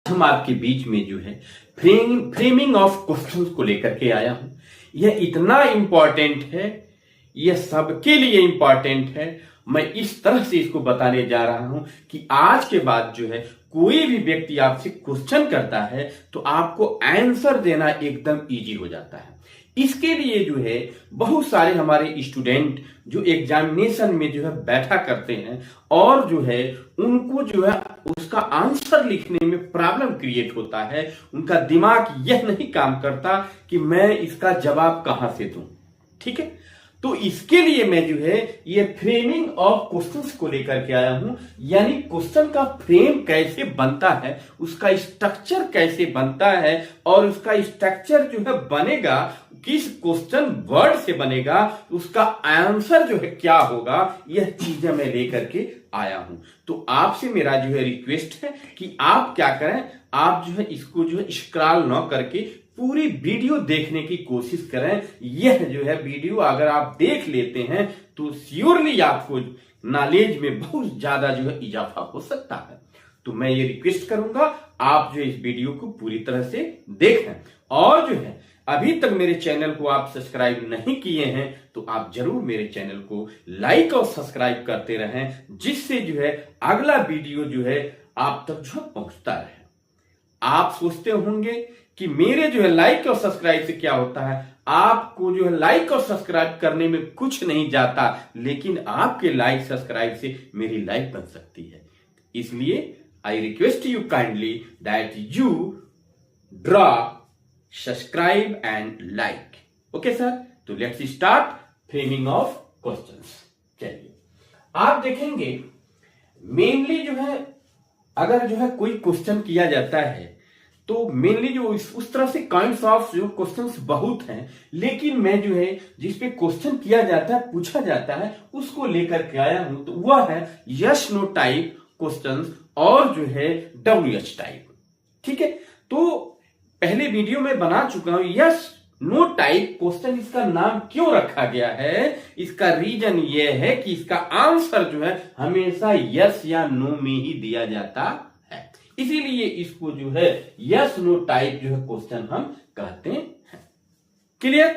हम आपके बीच में जो है फ्रेमिंग ऑफ क्वेश्चंस को लेकर के आया हूं। यह इतना इंपॉर्टेंट है, यह सबके लिए इंपॉर्टेंट है। मैं इस तरह से इसको बताने जा रहा हूं कि आज के बाद जो है कोई भी व्यक्ति आपसे क्वेश्चन करता है तो आपको आंसर देना एकदम इजी हो जाता है। इसके लिए जो है बहुत सारे हमारे स्टूडेंट जो एग्जामिनेशन में जो है बैठा करते हैं और जो है उनको जो है उसका आंसर लिखने में प्रॉब्लम क्रिएट होता है। उनका दिमाग यह नहीं काम करता कि मैं इसका जवाब कहां से दूं। ठीक है, तो इसके लिए मैं जो है ये फ्रेमिंग ऑफ क्वेश्चंस को लेकर के आया हूं, यानी क्वेश्चन का फ्रेम कैसे बनता है, उसका स्ट्रक्चर कैसे बनता है और उसका स्ट्रक्चर जो है बनेगा किस क्वेश्चन वर्ड से बनेगा, उसका आंसर जो है क्या होगा, यह चीजें मैं लेकर के आया हूं। तो आपसे मेरा जो है रिक्वेस्ट है कि आप क्या करें, आप जो है इसको जो है स्क्रॉल न करके पूरी वीडियो देखने की कोशिश करें। यह जो है वीडियो अगर आप देख लेते हैं तो श्योरली आपको नॉलेज में बहुत ज्यादा जो है इजाफा हो सकता है। तो मैं ये रिक्वेस्ट करूंगा आप जो इस वीडियो को पूरी तरह से देखें और जो है अभी तक मेरे चैनल को आप सब्सक्राइब नहीं किए हैं तो आप जरूर मेरे चैनल को लाइक और सब्सक्राइब करते रहें, जिससे जो है अगला वीडियो जो है आप तक जो पहुंचता रहे। आप सोचते होंगे कि मेरे जो है लाइक और सब्सक्राइब से क्या होता है, आपको जो है लाइक और सब्सक्राइब करने में कुछ नहीं जाता, लेकिन आपके लाइक सब्सक्राइब से मेरी लाइफ बन सकती है। इसलिए I request you kindly that you draw subscribe and like. Okay sir, तो let's start framing of questions. चलिए आप देखेंगे मेनली जो है अगर जो है कोई क्वेश्चन किया जाता है तो मेनली जो उस तरह से काइंड्स ऑफ जो क्वेश्चंस बहुत हैं, लेकिन मैं जो है जिस पे क्वेश्चन किया जाता है, पूछा जाता है, उसको लेकर के आया हूं। तो वह है यस नो टाइप क्वेश्चंस और जो है डब्ल्यूएच टाइप। ठीक है, तो पहले वीडियो में बना चुका हूं यस नो टाइप क्वेश्चन। इसका नाम क्यों रखा गया है, इसका रीजन यह है कि इसका आंसर जो है हमेशा यस या नो में ही दिया जाता है, इसीलिए इसको जो है यस नो टाइप जो है क्वेश्चन हम कहते हैं। क्लियर?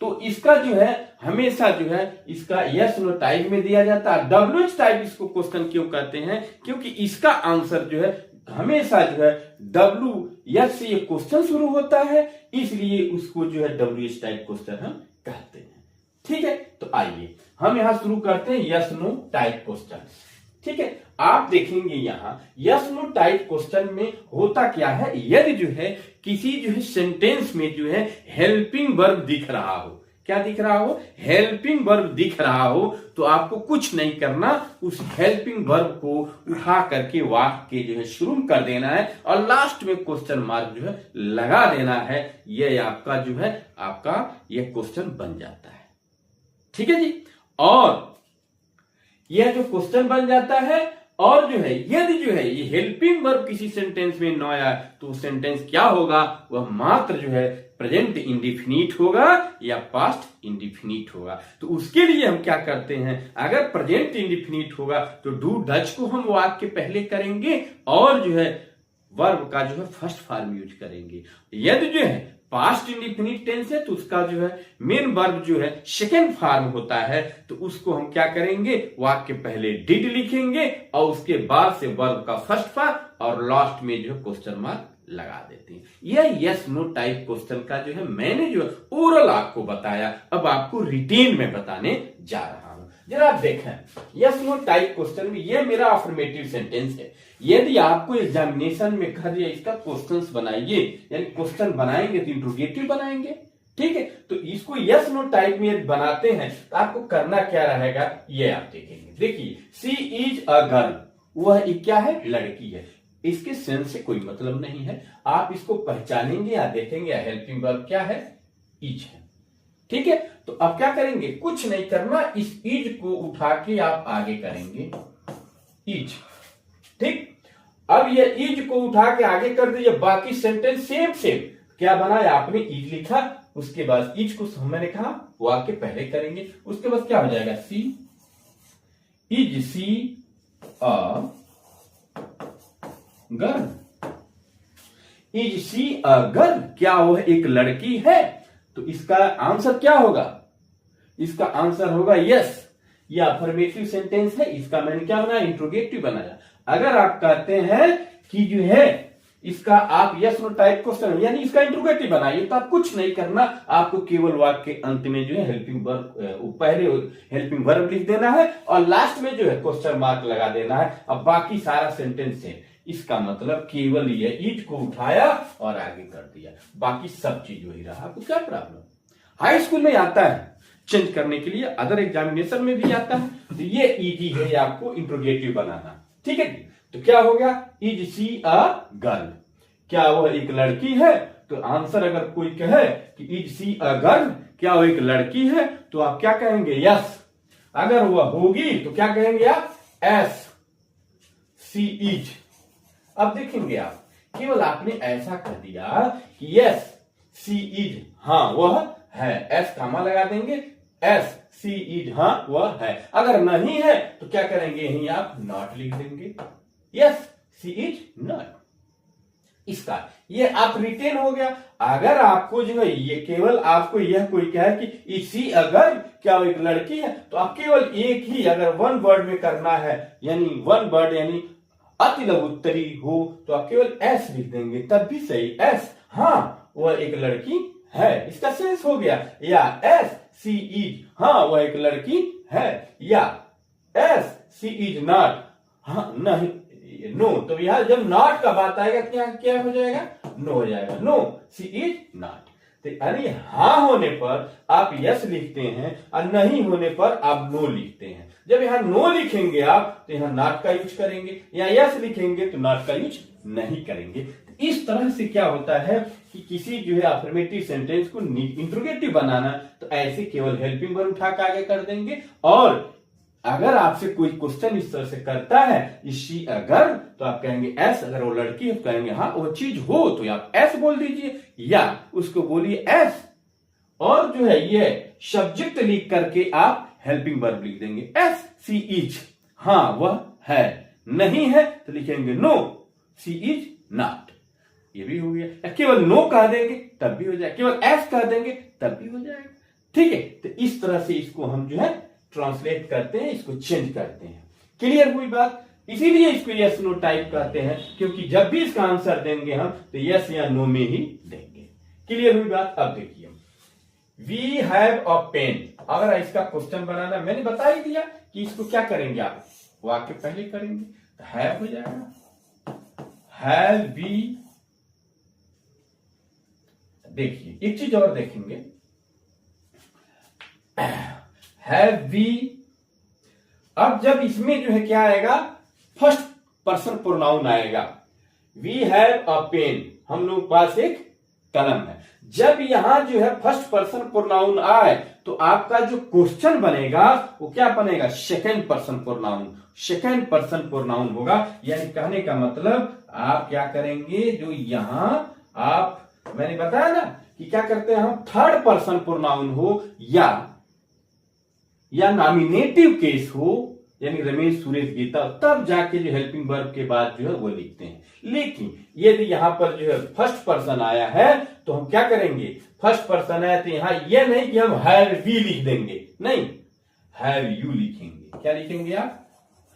तो इसका जो है हमेशा जो है इसका यस नो टाइप में दिया जाता है। डब्ल्यूएच टाइप इसको क्वेश्चन क्यों कहते हैं, क्योंकि इसका आंसर जो है हमेशा जो है डब्ल्यू यस से ये क्वेश्चन शुरू होता है, इसलिए उसको जो है डब्ल्यूएच टाइप क्वेश्चन हम कहते हैं। ठीक है, तो आइए हम यहां शुरू करते हैं यस नो टाइप क्वेश्चन। ठीक है, आप देखेंगे यहां यस नो टाइप क्वेश्चन में होता क्या है, यदि जो है किसी जो है सेंटेंस में जो है हेल्पिंग वर्ब दिख रहा हो, क्या दिख रहा हो, हेल्पिंग वर्ब दिख रहा हो, तो आपको कुछ नहीं करना, उस हेल्पिंग वर्ब को उठा करके वाक्य के जो है शुरू कर देना है और लास्ट में क्वेश्चन मार्क जो है लगा देना है। यह आपका जो है आपका यह क्वेश्चन बन जाता है। ठीक है जी, और यह जो क्वेश्चन बन जाता है और जो है यदि जो है ये हेल्पिंग वर्ब किसी सेंटेंस में न आया तो सेंटेंस क्या होगा, वह मात्र जो है प्रेजेंट इंडिफिनिट होगा या पास्ट इंडिफिनिट होगा। तो उसके लिए हम क्या करते हैं, अगर प्रेजेंट इंडिफिनिट होगा तो डू डच को हम वाक्य पहले करेंगे और जो है वर्ब का जो है फर्स्ट फॉर्म यूज करेंगे। यदि जो है पास्ट इंडिफिनिट टेंस है तो उसका जो है मेन वर्ब जो है सेकेंड फॉर्म होता है, तो उसको हम क्या करेंगे, वाक्य पहले डिड लिखेंगे और उसके बाद से वर्ब का फर्स्ट फॉर्म और लास्ट में जो है क्वेश्चन मार्क लगा देते हैं। यह यस नो टाइप क्वेश्चन का जो है मैंने जो ओरल आपको बताया, अब आपको रिटेन में बताने जा रहा हूं। जरा आप देखें यस नो टाइप क्वेश्चन में यह मेरा अफर्मेटिव सेंटेंस है। यदि आपको एग्जामिनेशन में कहा दिया इसका क्वेश्चंस बनाइए, यानी क्वेश्चन बनाएंगे तो इंट्रोगेटिव बनाएंगे। ठीक है, तो इसको यस नो टाइप में बनाते हैं तो आपको करना क्या रहेगा, ये आप देखेंगे। देखिए सी इज अ गर्ल, वह एक क्या है, लड़की है। इसके सेंस से कोई मतलब नहीं है, आप इसको पहचानेंगे या देखेंगे हेल्पिंग वर्ब क्या है, इज है। ठीक है, तो अब क्या करेंगे, कुछ नहीं करना, इस इज को उठा के आप आगे करेंगे इज। ठीक, अब ये इज को उठा के आगे कर दीजिए, बाकी सेंटेंस सेम क्या बनाया आपने, इज लिखा, उसके बाद इज को मैंने कहा वाक्य पहले करेंगे, उसके बाद क्या हो जाएगा, she is she a girl. Is she a girl, क्या वह एक लड़की है? तो इसका आंसर क्या होगा? इसका आंसर होगा यस। ये अफर्मेटिव सेंटेंस है, इसका मैंने क्या बनाया? इंट्रोगेटिव बनाया। अगर आप कहते हैं कि जो है इसका आप यस नो टाइप क्वेश्चन यानी इसका इंट्रोगेटिव बनाइए, तो आप कुछ नहीं करना, आपको केवल वाक्य के अंत में जो है हेल्पिंग वर्ब, पहले हेल्पिंग वर्ब लिख देना है और लास्ट में जो है क्वेश्चन मार्क लगा देना है। अब बाकी सारा सेंटेंस है, इसका मतलब केवल ये इज को उठाया और आगे कर दिया, बाकी सब चीज वही रहा। आपको क्या प्रॉब्लम? हाई स्कूल में आता है चेंज करने के लिए, अदर एग्जामिनेशन में भी आता है, तो ये इजी है आपको इंट्रोगेटिव बनाना। ठीक है, तो क्या हो गया? इज शी अ गर्ल, क्या वह एक लड़की है? तो आंसर अगर कोई कहे कि इज शी अ गर्ल, क्या वह एक लड़की है, तो आप क्या कहेंगे? यस। अगर वह होगी तो क्या कहेंगे आप? S she is. अब देखेंगे आप, केवल आपने ऐसा कर दिया कि यस शी इज, हाँ वह है, एस कामा लगा देंगे, एस सी इज, हाँ वह है। अगर नहीं है तो क्या करेंगे? यहीं आप नॉट लिख देंगे, यस सी इज नॉट। इसका ये आप रिटेन हो गया। अगर आपको जो है ये केवल आपको यह कोई कहे कि इज शी अ गर्ल, क्या वो एक लड़की है, तो आप केवल एक ही अगर वन वर्ड में करना है, यानी वन वर्ड यानी अति लघु उत्तरी हो, तो आप केवल एस लिख देंगे, तब भी सही, एस, हाँ वह एक लड़की है, इसका सेंस हो गया। या एस सी इज, हाँ वह एक लड़की है, या एस सी इज नॉट, हाँ नहीं नो, तो यहां जब नॉट का बात आएगा क्या क्या हो जाएगा? नो हो जाएगा, नो सी इज नॉट। तो यानी हाँ होने पर आप यस लिखते हैं और नहीं होने पर आप नो लिखते हैं। जब यहां नो लिखेंगे आप तो यहां नॉट का यूज करेंगे, या यस लिखेंगे तो नॉट का यूज नहीं करेंगे। इस तरह से क्या होता है कि किसी जो है अफर्मेटिव सेंटेंस को इंट्रोगेटिव बनाना, तो ऐसे केवल हेल्पिंग वर्ब उठा के आगे कर देंगे। और अगर आपसे कोई क्वेश्चन इस तरह से करता है इज शी अ गर्ल, तो आप कहेंगे एस, अगर वो लड़की है तो कहेंगे हाँ वो चीज हो, तो आप एस बोल दीजिए या उसको बोलिए एस, और जो है ये सब्जेक्ट लिख करके आप हेल्पिंग वर्ब लिख देंगे, एस सी इज, हाँ वह है, नहीं है तो लिखेंगे नो सी इज नॉट, ये भी हो गया। केवल नो कह देंगे तब भी हो जाएगा, केवल एस कह देंगे तब भी हो जाएगा। ठीक है, तो इस तरह से इसको हम जो है ट्रांसलेट करते हैं, इसको चेंज करते हैं। क्लियर हुई बात? इसीलिए इसको यस नो टाइप कहते हैं, क्योंकि जब भी इसका आंसर देंगे हम तो यस या नो में ही देंगे। क्लियर हुई बात? अब देखिए, वी हैव अ पेन, अगर इसका क्वेश्चन बनाना मैंने बता ही दिया कि इसको क्या करेंगे आप, वाक्य पहले करेंगे, तो हैव हो जाएगा, हैव वी। देखिए एक चीज और देखेंगे, हैव वी। अब जब इसमें जो है क्या आएगा? फर्स्ट पर्सन प्रोनाउन आएगा। वी हैव अ पेन, हम लोग पास एक कलम है। जब यहां जो है फर्स्ट पर्सन प्रोनाउन आए तो आपका जो क्वेश्चन बनेगा वो क्या बनेगा? Second person pronoun, second person pronoun होगा। यानी कहने का मतलब आप क्या करेंगे, जो यहां आप मैंने बताया ना कि क्या करते हैं हम, थर्ड पर्सन प्रोनाउन हो या नॉमिनेटिव केस हो, यानी रमेश सुरेश गीता, तब जाके जो हेल्पिंग वर्ब के बाद जो है वो लिखते हैं। लेकिन यदि यहां पर जो है फर्स्ट पर्सन आया है तो हम क्या करेंगे? फर्स्ट पर्सन आया तो यहां यह नहीं कि हम हैव वी लिख देंगे, नहीं, हैव यू लिखेंगे। क्या लिखेंगे आप?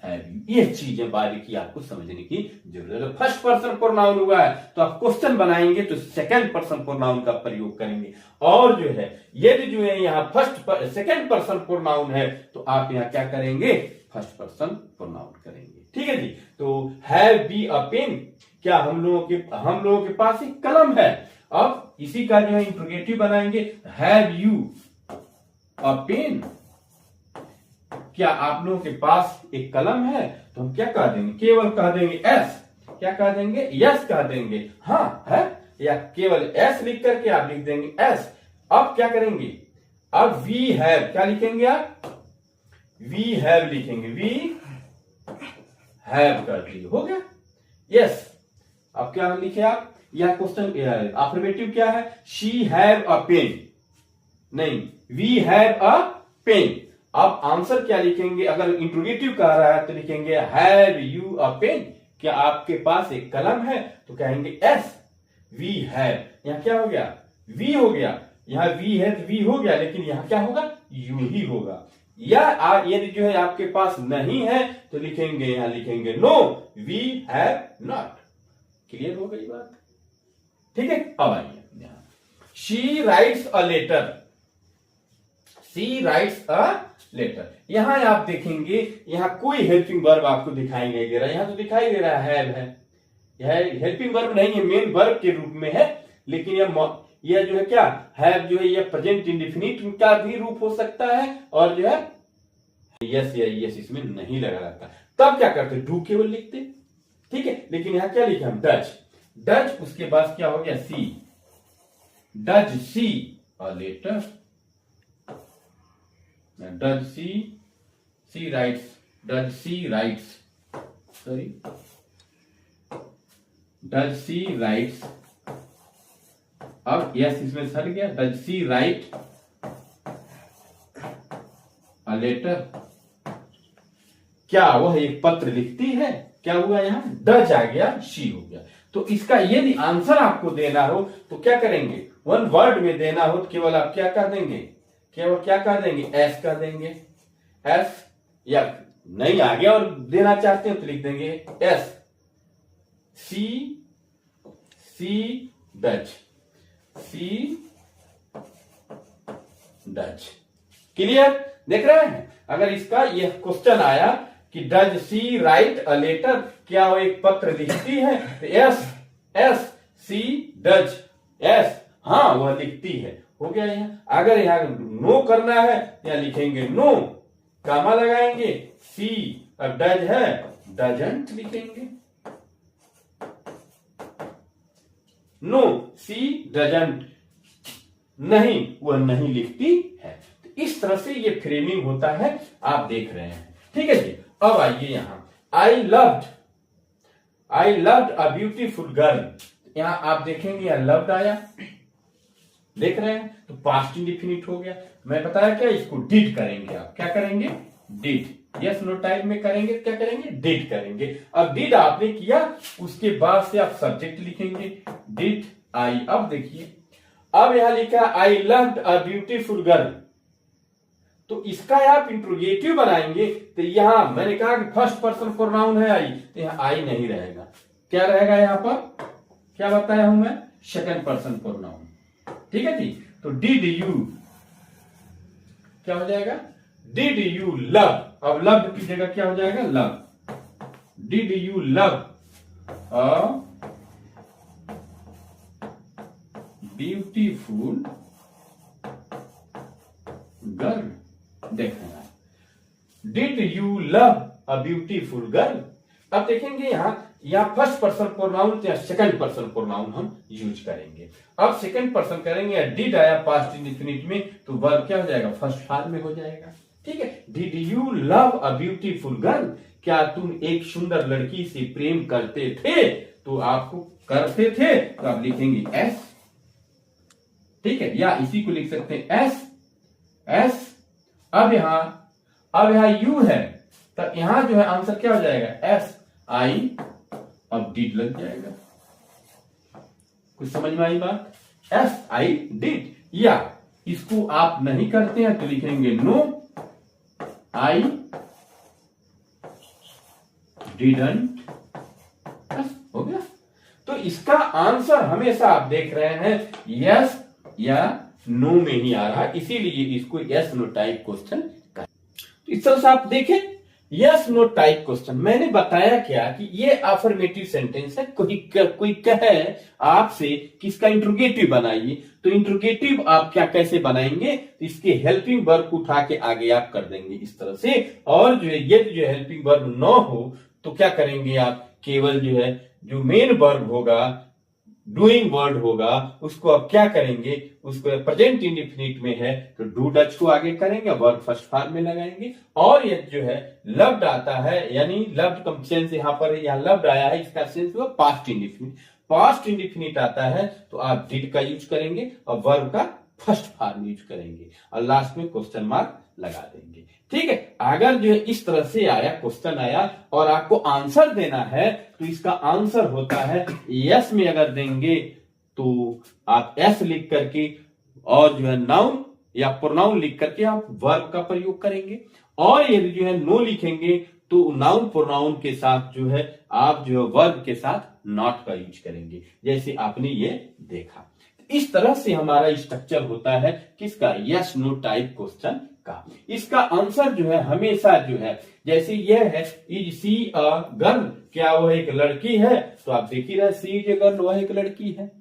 Have you. ये चीजें बारीकी आपको समझने की जरूरत है। फर्स्ट पर्सन प्रोनाउन हुआ है तो आप क्वेश्चन बनाएंगे तो सेकंड पर्सन प्रोनाउन का प्रयोग करेंगे, और जो है यदि जो है यहाँ सेकंड पर्सन प्रोनाउन है तो आप यहाँ क्या करेंगे? फर्स्ट पर्सन प्रोनाउन करेंगे। ठीक है जी। तो हैव बी अ पेन, क्या हम लोगों के पास एक कलम है। अब इसी का जो है इंट्रोगेटिव बनाएंगे, हैव यू अ पेन, क्या आप लोगों के पास एक कलम है। तो हम क्या कह देंगे? केवल कह देंगे एस, क्या कह देंगे? यस कह देंगे, हाँ है, या केवल एस लिख करके आप लिख देंगे एस। अब क्या करेंगे? अब वी हैव, क्या लिखेंगे आप? वी हैव लिखेंगे, वी हैव कर दिए, हो गया यस। अब क्या लिखे आप? यह क्वेश्चन अफर्मेटिव क्या है? शी हैव अ पेन, नहीं, वी हैव अ पेन। अब आंसर क्या लिखेंगे? अगर इंट्रोगेटिव कह रहा है तो लिखेंगे हैव यू अ पेन, क्या आपके पास एक कलम है। तो कहेंगे एस, वी हैव, यहाँ क्या हो गया, वी हो गया, यहाँ वी है तो वी हो गया, लेकिन यहाँ क्या होगा, यू ही होगा। या यदि जो है आपके पास नहीं है तो लिखेंगे, यहां लिखेंगे no we have not. Clear हो गई बात? ठीक है, अब आइए यहां, she writes a letter, she writes a letter. यहां आप देखेंगे यहां कोई हेल्पिंग वर्ब आपको दिखाई नहीं दे रहा, यहां तो दिखाई दे रहा है, यह हेल्पिंग वर्ब नहीं है, मेन वर्ब के रूप में है, लेकिन यह जो है क्या है, जो है यह प्रेजेंट इंडेफिनिट का भी रूप हो सकता है, और जो है यस या यस इसमें नहीं लगा रहता, तब क्या करते, डू केवल लिखते। ठीक है, लेकिन यहां क्या लिखे हम, डज, डज, उसके बाद क्या हो गया, she, does she a letter, does she writes, does she writes, sorry, does she writes, अब यस इसमें सर गया, does she write a letter, क्या वह एक पत्र लिखती है, क्या हुआ यहां, डज आ गया, शी हो गया। तो इसका यदि आंसर आपको देना हो तो क्या करेंगे, वन वर्ड में देना हो तो केवल आप क्या कर देंगे, केवल क्या कर देंगे, एस कर देंगे, एस, या नहीं आगे और देना चाहते हैं तो लिख देंगे yes, she does, she does. Clear, देख रहे हैं? अगर इसका यह क्वेश्चन आया कि does she write a letter, क्या वो एक पत्र लिखती है, तो yes, yes, she does, yes, हाँ वह लिखती है, हो गया यहां। अगर यहां नो करना है यहां लिखेंगे नो, कामा लगाएंगे, सी, अब डज है, डजंट लिखेंगे, नो सी डजंट, नहीं वह नहीं लिखती है। तो इस तरह से ये फ्रेमिंग होता है, आप देख रहे हैं। ठीक है जी, अब आइए यहां, I loved a beautiful girl, यहां आप देखेंगे यहां लव्ड आया, देख रहे हैं, तो पास्ट इंडेफिनिट हो गया। मैं बताया क्या, इसको डिड करेंगे, आप क्या करेंगे, डिड, यस नो टाइप में करेंगे, क्या करेंगे, डिड करेंगे। अब डिड आपने किया, उसके बाद से आप सब्जेक्ट लिखेंगे, डिड आई। अब देखिए, अब यहां लिखा I loved a beautiful girl, तो इसका आप इंट्रोगेटिव बनाएंगे, तो यहां मैंने कहा कि फर्स्ट पर्सन प्रोनाउन है आई, तो यहां आई नहीं रहेगा, क्या रहेगा यहां पर, क्या बताया हूं मैं, सेकंड पर्सन प्रोनाउन। ठीक है जी, तो डिड यू, क्या हो जाएगा, डिड यू लव, अब लव की जगह क्या हो जाएगा, love, did you love a beautiful girl, देखना, did you love a beautiful girl. अब देखेंगे यहां फर्स्ट पर्सन प्रोनाउन या सेकंड पर्सन प्रोनाउन हम यूज करेंगे। अब सेकंड पर्सन करेंगे, या डिड आया पास्ट इंडेफिनिट में, तो वर्ब क्या हो जाएगा, फर्स्ट फॉर्म में हो जाएगा। ठीक है, did you love a beautiful girl, क्या तुम एक सुंदर लड़की से प्रेम करते थे, तो आपको करते थे तो आप लिखेंगे एस, ठीक है, या इसी को लिख सकते हैं एस, एस। अब यहां यू है, तो यहां जो है आंसर क्या हो जाएगा, एस आई, अब डिड लग जाएगा। कुछ समझ में आई बात, एस आई डिड। या इसको आप नहीं करते हैं तो लिखेंगे नो आई डिडंट, बस हो गया। तो इसका आंसर हमेशा आप देख रहे हैं यस या नो में ही आ रहा है, इसीलिए इसको यस नो टाइप क्वेश्चन कर। इस तरह से आप देखें, यस नो टाइप क्वेश्चन। मैंने बताया क्या कि ये अफर्मेटिव सेंटेंस है, कोई कहे आपसे कि इसका इंट्रोगेटिव बनाइए, तो इंट्रोगेटिव आप क्या कैसे बनाएंगे, तो इसके हेल्पिंग वर्ब को उठा के आगे आप कर देंगे इस तरह से। और जो है यदि जो हेल्पिंग वर्ब न हो तो क्या करेंगे आप, केवल जो है जो मेन वर्ब होगा, डूइंग वर्ड होगा, उसको आप क्या करेंगे, उसको प्रेजेंट इंडेफिनिट में है तो डू डच को आगे करेंगे, वर्ब फर्स्ट फॉर्म में लगाएंगे। और ये जो है लव्ड आता है, यानी लव्ड का सेंस यहाँ पर है, यहाँ लव्ड आया है, इसका सेंस हुआ पास्ट इंडेफिनिट। पास्ट इंडेफिनिट आता है तो आप डिड का यूज करेंगे और वर्ब का फर्स्ट फॉर्म यूज करेंगे और लास्ट में क्वेश्चन मार्क लगा देंगे। ठीक है, अगर जो है इस तरह से आया, क्वेश्चन आया और आपको आंसर देना है तो इसका आंसर होता है यस में अगर देंगे तो आप एस लिख करके और जो है नाउन या प्रोनाउन लिख करके आप वर्ब का प्रयोग करेंगे। और यदि जो है नो लिखेंगे तो नाउन प्रोनाउन के साथ जो है आप जो है वर्ब के साथ नॉट का यूज करेंगे, जैसे आपने ये देखा। इस तरह से हमारा स्ट्रक्चर होता है किसका, यस नो टाइप क्वेश्चन का। इसका आंसर जो है हमेशा जो है, जैसे यह है इज सी अ गर्ल, क्या वह एक लड़की है, तो आप देख ही रहे सी इज ए गर्ल, वह एक लड़की है।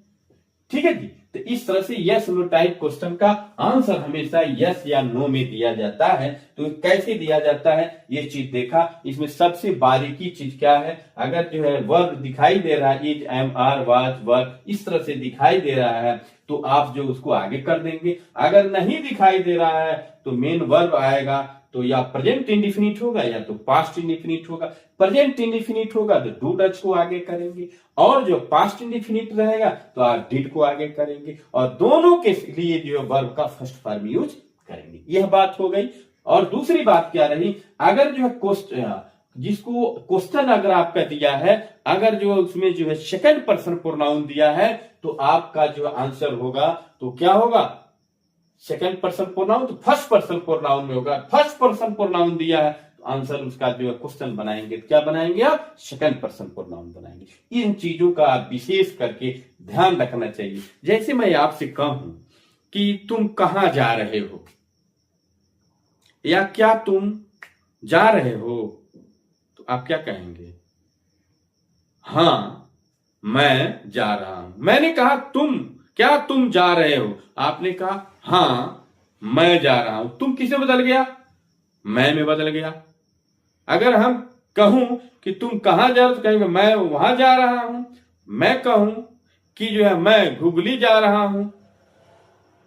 ठीक है जी। तो इस तरह से यस नो टाइप क्वेश्चन का आंसर हमेशा यस या नो में दिया जाता है। तो कैसे दिया जाता है ये चीज देखा। इसमें सबसे बारीकी चीज क्या है, अगर जो है वर्ब दिखाई दे रहा है, is am are was verb, इस तरह से दिखाई दे रहा है तो आप जो उसको आगे कर देंगे। अगर नहीं दिखाई दे रहा है तो मेन वर्ब आएगा, तो या प्रेजेंट इंडिफिनिट होगा या तो पास्ट इंडिफिनिट होगा। प्रेजेंट इंडिफिनिट होगा तो डू डज को आगे करेंगे, और जो पास्ट इंडिफिनिट रहेगा तो आप डिड को आगे करेंगे, और दोनों के लिए जो वर्ब का फर्स्ट फॉर्म यूज करेंगे। यह बात हो गई। और दूसरी बात क्या रही, अगर जो है क्वेश्चन, जिसको क्वेश्चन अगर आपका दिया है, अगर जो उसमें जो है सेकंड पर्सन प्रोनाउन दिया है तो आपका जो आंसर होगा तो क्या होगा, सेकंड पर्सन प्रोनाउन तो फर्स्ट पर्सन प्रोनाउन में होगा। फर्स्ट पर्सन प्रोनाउन दिया है तो आंसर उसका जो है क्वेश्चन बनाएंगे, क्या बनाएंगे आप, सेकंड पर्सन प्रोनाउन बनाएंगे। इन चीजों का आप विशेष करके ध्यान रखना चाहिए। जैसे मैं आपसे कहूं कि तुम कहां जा रहे हो, या क्या तुम जा रहे हो, तो आप क्या कहेंगे, हाँ मैं जा रहा हूं। मैंने कहा तुम, क्या तुम जा रहे हो, आपने कहा हाँ मैं जा रहा हूं। तुम किसे बदल गया, मैं में बदल गया। अगर हम कहूं कि तुम कहां जा रहे हो तो कहेंगे मैं वहां जा रहा हूं। मैं कहूं कि जो है मैं घुगली जा रहा हूं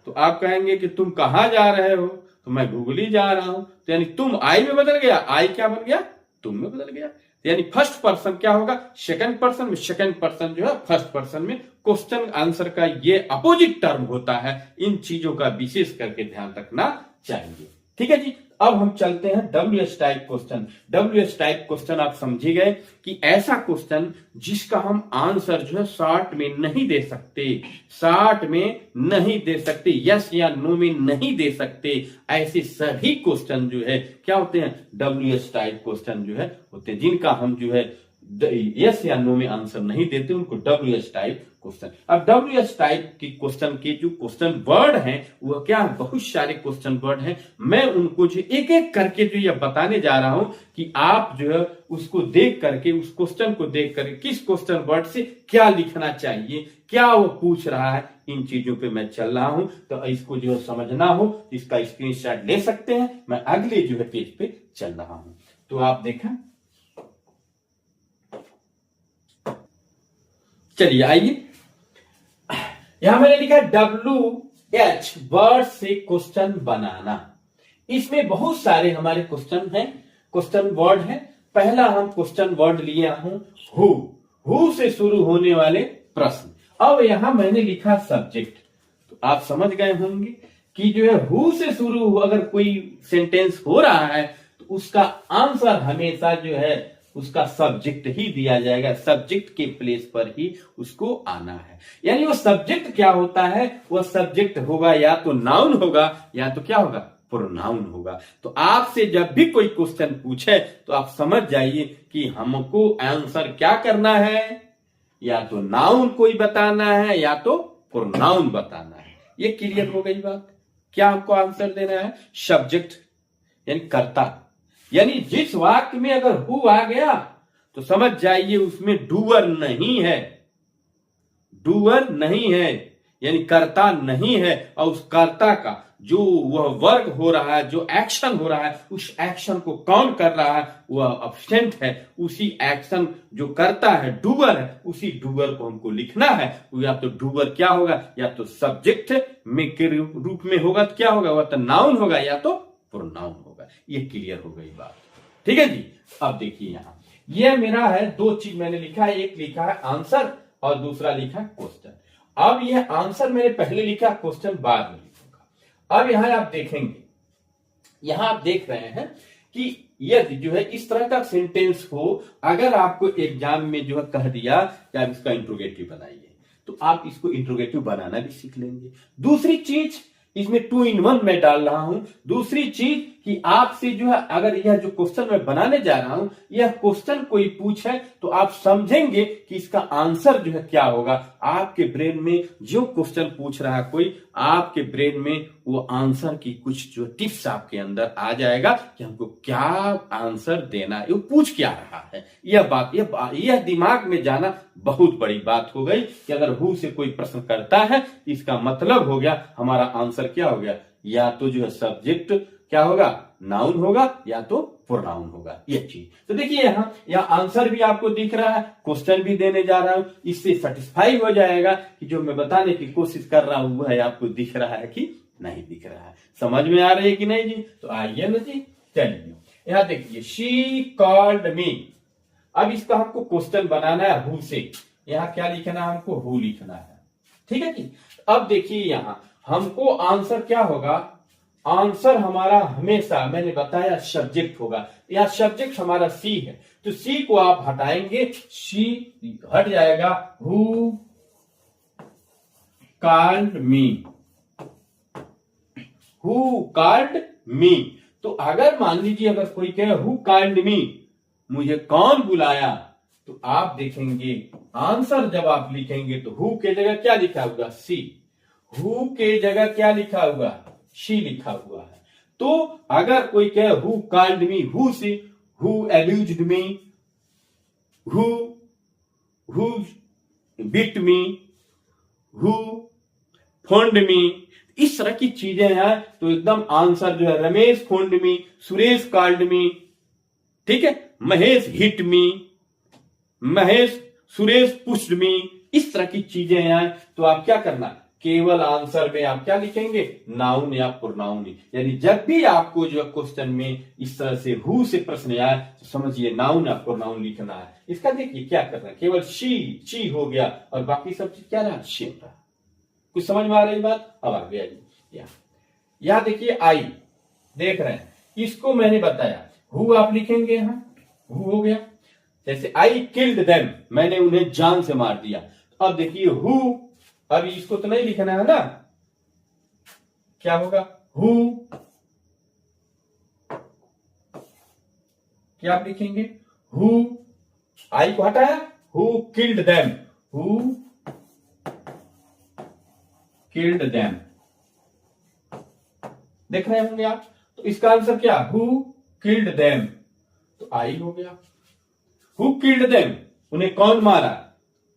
तो आप कहेंगे कि तुम कहां जा रहे हो, तो मैं घुगली जा रहा हूं। तो यानी तुम आई में बदल गया, आई क्या बन गया, तुम में बदल गया। यानी फर्स्ट पर्सन क्या होगा, सेकंड पर्सन में, सेकंड पर्सन जो है फर्स्ट पर्सन में। क्वेश्चन आंसर का ये अपोजिट टर्म होता है। इन चीजों का विशेष करके ध्यान रखना चाहिए। ठीक है जी। अब हम चलते हैं WH type question. WH type question आप समझी गए कि ऐसा क्वेश्चन जिसका हम आंसर जो है शॉर्ट में नहीं दे सकते, शॉर्ट में नहीं दे सकते, यस या नो में नहीं दे सकते, ऐसे सभी क्वेश्चन जो है क्या होते हैं, WH टाइप क्वेश्चन जो है होते हैं। जिनका हम जो है यस या नो में आंसर नहीं देते उनको WH टाइप क्वेश्चन। अब WH टाइप की क्वेश्चन के जो क्वेश्चन वर्ड हैं वो क्या है, बहुत सारे क्वेश्चन वर्ड हैं। मैं उनको जो एक एक करके जो ये बताने जा रहा हूं कि आप जो है उसको देख करके, उस क्वेश्चन को देख करके किस क्वेश्चन वर्ड से क्या लिखना चाहिए, क्या वो पूछ रहा है, इन चीजों पे मैं चल रहा हूं। तो इसको जो है समझना हो इसका स्क्रीनशॉट ले सकते हैं। मैं अगले जो है पेज पे चल रहा हूं। तो आप देखा, चलिए आइए, यहां मैंने लिखा WH वर्ड से क्वेश्चन बनाना। इसमें बहुत सारे हमारे क्वेश्चन हैं, क्वेश्चन वर्ड हैं। पहला हम क्वेश्चन वर्ड लिए हूं हु से शुरू होने वाले प्रश्न। अब यहां मैंने लिखा सब्जेक्ट, तो आप समझ गए होंगे कि जो है हु से शुरू अगर कोई सेंटेंस हो रहा है तो उसका आंसर हमेशा जो है उसका सब्जेक्ट ही दिया जाएगा। सब्जेक्ट के प्लेस पर ही उसको आना है। यानी वो सब्जेक्ट क्या होता है, वो सब्जेक्ट होगा या तो नाउन होगा या तो क्या होगा, प्रोनाउन होगा। तो आपसे जब भी कोई क्वेश्चन पूछे तो आप समझ जाइए कि हमको आंसर क्या करना है, या तो नाउन कोई बताना है या तो प्रोनाउन बताना है। ये क्लियर हो गई बात। क्या हमको आंसर देना है, सब्जेक्ट यानी कर्ता। यानी जिस वाक्य में अगर हु आ गया तो समझ जाइए उसमें डूअर नहीं है, डूअर नहीं है यानी कर्ता नहीं है। और उस कर्ता का जो वह वर्क हो रहा है, जो एक्शन हो रहा है, उस एक्शन को कौन कर रहा है, वह एब्सेंट है। उसी एक्शन जो करता है, डूअर है, उसी डूअर को हमको लिखना है। या तो डूअर क्या होगा, या तो सब्जेक्ट में के रूप में होगा तो क्या होगा, वह तो नाउन होगा या तो प्रोनाउन होगा। ये क्लियर हो गई बात। ठीक है जी। अब देखिए यहां ये मेरा है, दो चीज मैंने लिखा है, एक लिखा है आंसर और दूसरा लिखा है क्वेश्चन। अब यह आंसर मैंने पहले लिखा, क्वेश्चन बाद में लिखूंगा। अब यहां आप देखेंगे, यहां आप देख रहे हैं कि यदि जो है इस तरह का सेंटेंस हो, अगर आपको एग्जाम में जो है कह दिया कि आप इसका इंट्रोगेटिव बनाइए, तो तो आप इसको इंट्रोगेटिव बनाना भी सीख लेंगे। दूसरी चीज इसमें 2 in 1 मैं डाल रहा हूं। दूसरी चीज कि आपसे जो है अगर यह जो क्वेश्चन मैं बनाने जा रहा हूं, यह क्वेश्चन कोई पूछे तो आप समझेंगे कि इसका आंसर जो है क्या होगा। आपके ब्रेन में जो क्वेश्चन पूछ रहा है कोई, आपके ब्रेन में वो आंसर की कुछ जो टिप्स आपके अंदर आ जाएगा कि हमको क्या आंसर देना है, वो पूछ क्या रहा है। यह बात यह दिमाग में जाना बहुत बड़ी बात हो गई कि अगर हु से कोई प्रश्न करता है, इसका मतलब हो गया हमारा आंसर क्या हो गया, या तो जो है सब्जेक्ट क्या होगा, नाउन होगा, या तो प्रोनाउन होगा। ये चीज तो देखिए यहाँ आंसर भी आपको दिख रहा है, क्वेश्चन भी देने जा रहा हूं, इससे सेटिस्फाई हो जाएगा कि जो मैं बताने की कोशिश कर रहा हूं वह आपको दिख रहा है कि नहीं दिख रहा है। समझ में आ रही है कि नहीं जी? तो आइए ना जी, चलिए यहाँ देखिए, शी कॉल्ड मी। अब इसका हमको क्वेश्चन बनाना है हु से। यहाँ क्या लिखना है, हमको हु लिखना है। ठीक है जी। अब देखिए यहाँ हमको आंसर क्या होगा, आंसर हमारा हमेशा मैंने बताया सब्जेक्ट होगा। या सब्जेक्ट हमारा सी है, तो सी को आप हटाएंगे, शी हट जाएगा, who called me, who called मी। तो अगर मान लीजिए अगर कोई कहे हु कॉल्ड मी, मुझे कौन बुलाया, तो आप देखेंगे आंसर जब आप लिखेंगे तो हु के जगह क्या लिखा होगा, सी। हु के जगह क्या लिखा हुआ, शी लिखा हुआ है। तो अगर कोई कहे हु कॉल्ड मी, हु से who abused me, who beat me, who phoned me, इस तरह की चीजें हैं तो एकदम आंसर जो है रमेश फोन्ड मी, सुरेश कॉल्ड मी, ठीक है, Mahesh hit me, Suresh pushed me, इस तरह की चीजें हैं तो आप क्या करना, केवल आंसर में आप क्या लिखेंगे, नाउन या प्रोनाउन। यानी जब भी आपको जो क्वेश्चन में इस तरह से हु से प्रश्न आए तो समझिए नाउन या प्रोनाउन लिखना है। इसका देखिए क्या करना है, केवल शी हो गया और बाकी सब चीज क्या रहा, शेप रहा। कुछ समझ में आ रही बात? अब आ गया यहाँ देखिए आई, देख रहे हैं, इसको मैंने बताया हु आप लिखेंगे, यहाँ हु हो गया। जैसे आई किल्ड देम, मैंने उन्हें जान से मार दिया। अब देखिए हु, अभी इसको तो नहीं लिखना है ना, क्या होगा, हु क्या आप लिखेंगे, हु, आई को हटाया, who killed them, who killed them, देख रहे होंगे आप। तो इसका आंसर क्या, हु किल्ड देम, तो आई हो गया। हु किल्ड देम, उन्हें कौन मारा,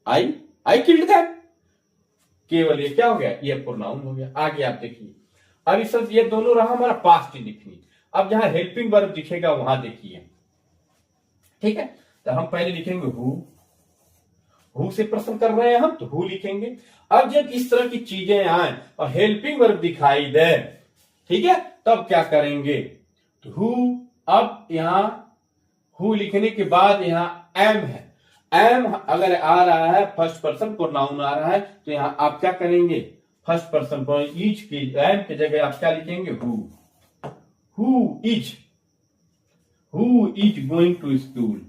आई किल्ड देम, केवल ये क्या हो गया, ये प्रोनाउन हो गया। आगे आप देखिए, अब इस ये दोनों रहा हमारा पास्ट इंडेफिनिट। अब जहां हेल्पिंग वर्ब दिखेगा वहां देखिए, ठीक है। तो हम पहले लिखेंगे हु से प्रश्न कर रहे हैं हम, तो हु लिखेंगे। अब जब इस तरह की चीजें आए और हेल्पिंग वर्ब दिखाई दे, ठीक है, तब क्या करेंगे, तो हु, अब यहां हु लिखने के बाद यहां एम है, एम अगर आ रहा है फर्स्ट पर्सन प्रोनाउन आ रहा है, तो यहां आप क्या करेंगे, फर्स्ट पर्सन प्रोनाउन ईच की एम के जगह आप क्या लिखेंगे, who is going to school,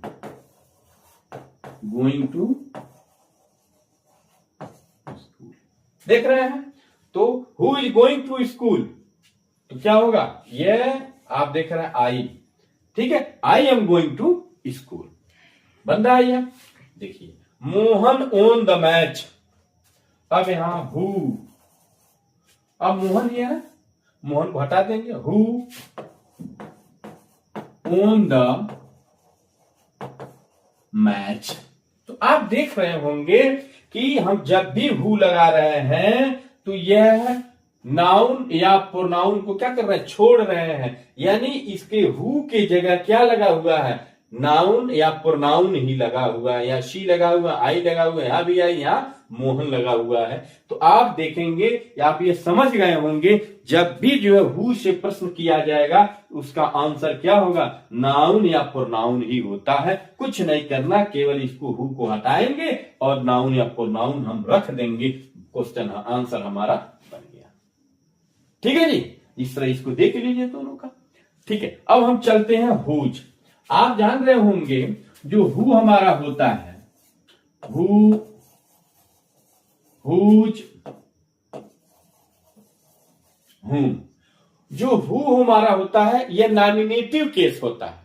देख रहे हैं। तो who is going to school, तो क्या होगा, ये आप देख रहे हैं आई, ठीक है, I am going to school, बन रहा है। देखिए मोहन ओन द मैच, अब यहां हु, अब मोहन ये है, मोहन को हटा देंगे, हु ओन द मैच। तो आप देख रहे होंगे कि हम जब भी हु लगा रहे हैं तो यह नाउन या प्रोनाउन को क्या कर रहे हैं, छोड़ रहे हैं। यानी इसके हु के जगह क्या लगा हुआ है, नाउन या प्रोनाउन ही लगा हुआ है, या शी लगा हुआ, आई लगा हुआ है, यहां भी आई, यहां मोहन लगा हुआ है। तो आप देखेंगे, आप ये समझ गए होंगे, जब भी जो है हु से प्रश्न किया जाएगा उसका आंसर क्या होगा, नाउन या प्रोनाउन ही होता है। कुछ नहीं करना, केवल इसको हु को हटाएंगे और नाउन या प्रोनाउन हम रख देंगे, क्वेश्चन आंसर हमारा बन गया। ठीक है जी, इस तरह इसको देख लीजिए दोनों का। ठीक है, अब हम चलते हैं हुज। आप जान रहे होंगे जो हु हमारा होता है, हु हुज हुम। जो हु हमारा होता है यह नॉमिनेटिव केस होता है,